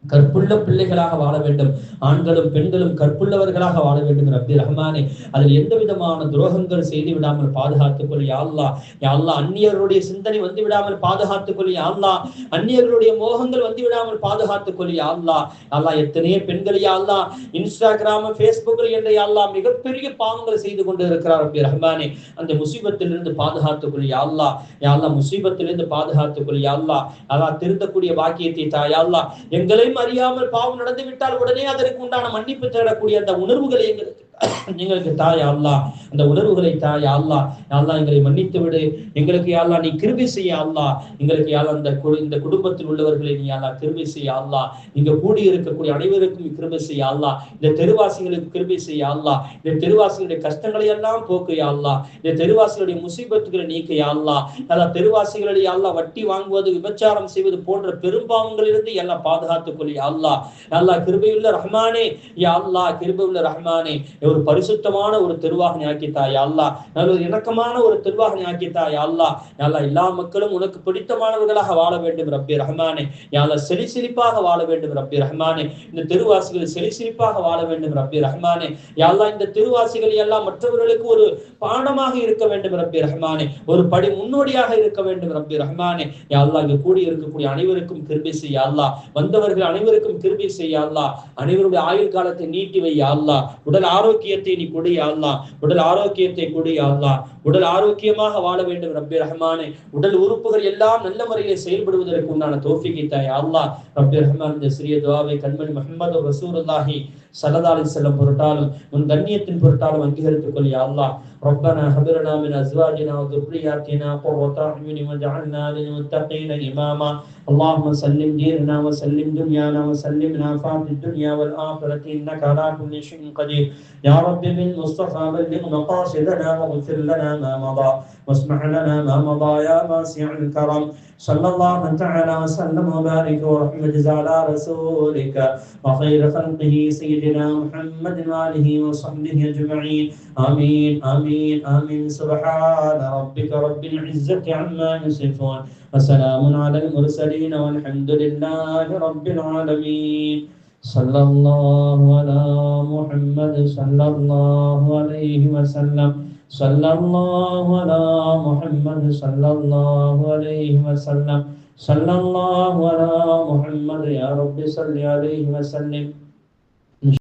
கற்புள்ள பிள்ளைகளாக வாழ வேண்டும், ஆண்களும் பெண்களும் கற்புள்ளவர்களாக வாழ வேண்டும் ரப்பே ரஹ்மானே. அதில் எந்த விதமான துரோகங்கள் செய்து விடாமல் பாதுகாத்துக் கொள் யா அல்லாஹ். யா அல்லாஹ், அந்நியர்களுடைய சிந்தனை வந்து விடாமல் பாதுகாத்துக் கொள் யா அல்லாஹ். அந்நியர்களுடைய மோகங்கள் வந்து விடாமல் பாதுகாத்துக் கொள் யா அல்லாஹ். அல்லாஹ், எத்தனையோ பெண்கள் யா அல்லாஹ் இன்ஸ்டாகிராம் ஃபேஸ்புக் என்ற யா அல்லாஹ் மிகப்பெரிய பாவங்கள் செய்து கொண்டு இருக்கிறார் ரப்பே ரஹ்மானே. அந்த முசீபத்திலிருந்து பாதுகாத்துக் கொள் யா அல்லாஹ். யா அல்லாஹ், முசீபத்திலிருந்து பாதுகாத்துக் கொள் யா அல்லாஹ். அல்லாஹ், திருந்தக்கூடிய பாக்கியத்தை தா யா அல்லாஹ். எங்களை அறியாமல் பாவம் நடந்து விட்டால் உடனே அதற்கு உண்டான மன்னிப்பு தேடக்கூடிய அந்த உணர்வுகளை எங்களுக்கு தாய் அல்லாஹ், அந்த உணர்வுகளை தாய் அல்லாஹ். அல்லாஹ், எங்களை மன்னித்து விடு, எங்களுக்கு அல்லாஹ் நீ கிருபை செய்ய அல்லாஹ். எங்களுக்கு அல்லாஹ் இந்த குடும்பத்தில் உள்ளவர்களை நீ அல்லாஹ் கிருபை செய்ய அல்லாஹ். இங்க கூடி இருக்கக்கூடிய அனைவருக்கும் கிருபை செய்ய அல்லாஹ். இந்த தெருவாசிகளுக்கு கிருபை செய்ய அல்லாஹ். இந்த தெருவாசிகளுடைய கஷ்டங்களை எல்லாம் போக்கு அல்லாஹ். இந்த தெருவாசிகளுடைய முசீபத்துகளை நீக்க அல்லாஹ். அல்லாஹ், தெருவாசிகளுடைய அல்லாஹ் வட்டி வாங்குவது, விபச்சாரம் செய்வது போன்ற பெரும்பாவங்களிலிருந்து எல்லாம் பாதுகாத்துக் கொள்ள அல்லாஹ். அல்லாஹ், கிருபையுள்ள ரஹ்மானே யா அல்லாஹ், கிருபையுள்ள ரஹ்மானே, ஒரு பரிசுத்தமான ஒரு தெருவாக ஆக்கித்தாய் அல்லாஹ். நல்ல ஒரு இணக்கமான ஒரு தெருவாக ஆக்கித்தாய் அல்லாஹ். அல்லாஹ், எல்லா மக்களும் உனக்கு பிடித்தமானவர்களாக வாழ வேண்டும் ரப்பே ரஹ்மானே. அல்லாஹ், செழிப்பாக வாழ வேண்டும் ரப்பே ரஹ்மானே. இந்த தெருவாசிகள் செழிப்பாக வாழ வேண்டும் ரப்பே ரஹ்மானே. அல்லாஹ், இந்த தெருவாசிகள் எல்லாம் மற்றவர்களுக்கு ஒரு பாடமாக இருக்க வேண்டும் ரப்பே ரஹ்மானே, ஒரு படி முன்னோடியாக இருக்க வேண்டும் ரப்பே ரஹ்மானே. அல்லாஹ், இங்க கூடி இருக்கக்கூடிய அனைவருக்கும் கிருபை செய்ய அல்லாஹ். வந்தவர்கள் அனைவருக்கும் கிருபை செய்ய அல்லாஹ். அனைவருடைய ஆயுள் காலத்தை நீட்டி வை அல்லாஹ். உடல் ஆரோக்கியத்தை நீ கொடு அல்லாஹ். உடல் ஆரோக்கியத்தை கொடு அல்லாஹ். உடல் ஆரோக்கியமாக வாழ வேண்டும் ரப்பே ரஹ்மானே. உடல் உறுப்புகள் எல்லாம் நல்ல முறையில் செயல்படுவதற்கு உண்டான தௌஃபீக்கை தாய் அல்லாஹ். ரப்பே ரஹ்மான், இந்த சிறிய துஆவை கண்மணி முஹம்மது ரசூலுல்லாஹி ஸல்லல்லாஹு அலைஹி வஸல்லம் பொருட்டாலும் உன் கண்ணியத்தின் பொருட்டாலும் அங்கீகரித்துக் கொள் யா அல்லாஹ். ربنا هب لنا من ازواجنا وذرياتنا قرة اعين واجعلنا للمتقين اماما. اللهم سلم ديننا وسلم دنيانا وسلمنا في الدنيا والاخره انك على كل شيء قدير. يا رب بالمصطفى بلغ مقاصدنا واغفر لنا ما مضى واسمح لنا ما مضى يا واسع الكرم. صلى الله تعالى وسلم وبارك ورحمة على رسولك وخير خلقه سيدنا محمد وآله وصحبه أجمعين. آمين آمين آمين. سبحان ربك رب العزة عما يصفون وسلام على المرسلين والحمد لله رب العالمين. صلى الله على محمد صلى الله عليه وسلم. صلى الله على محمد صلى الله عليه وسلم. صلى الله على محمد. يا رب صل عليه وسلم.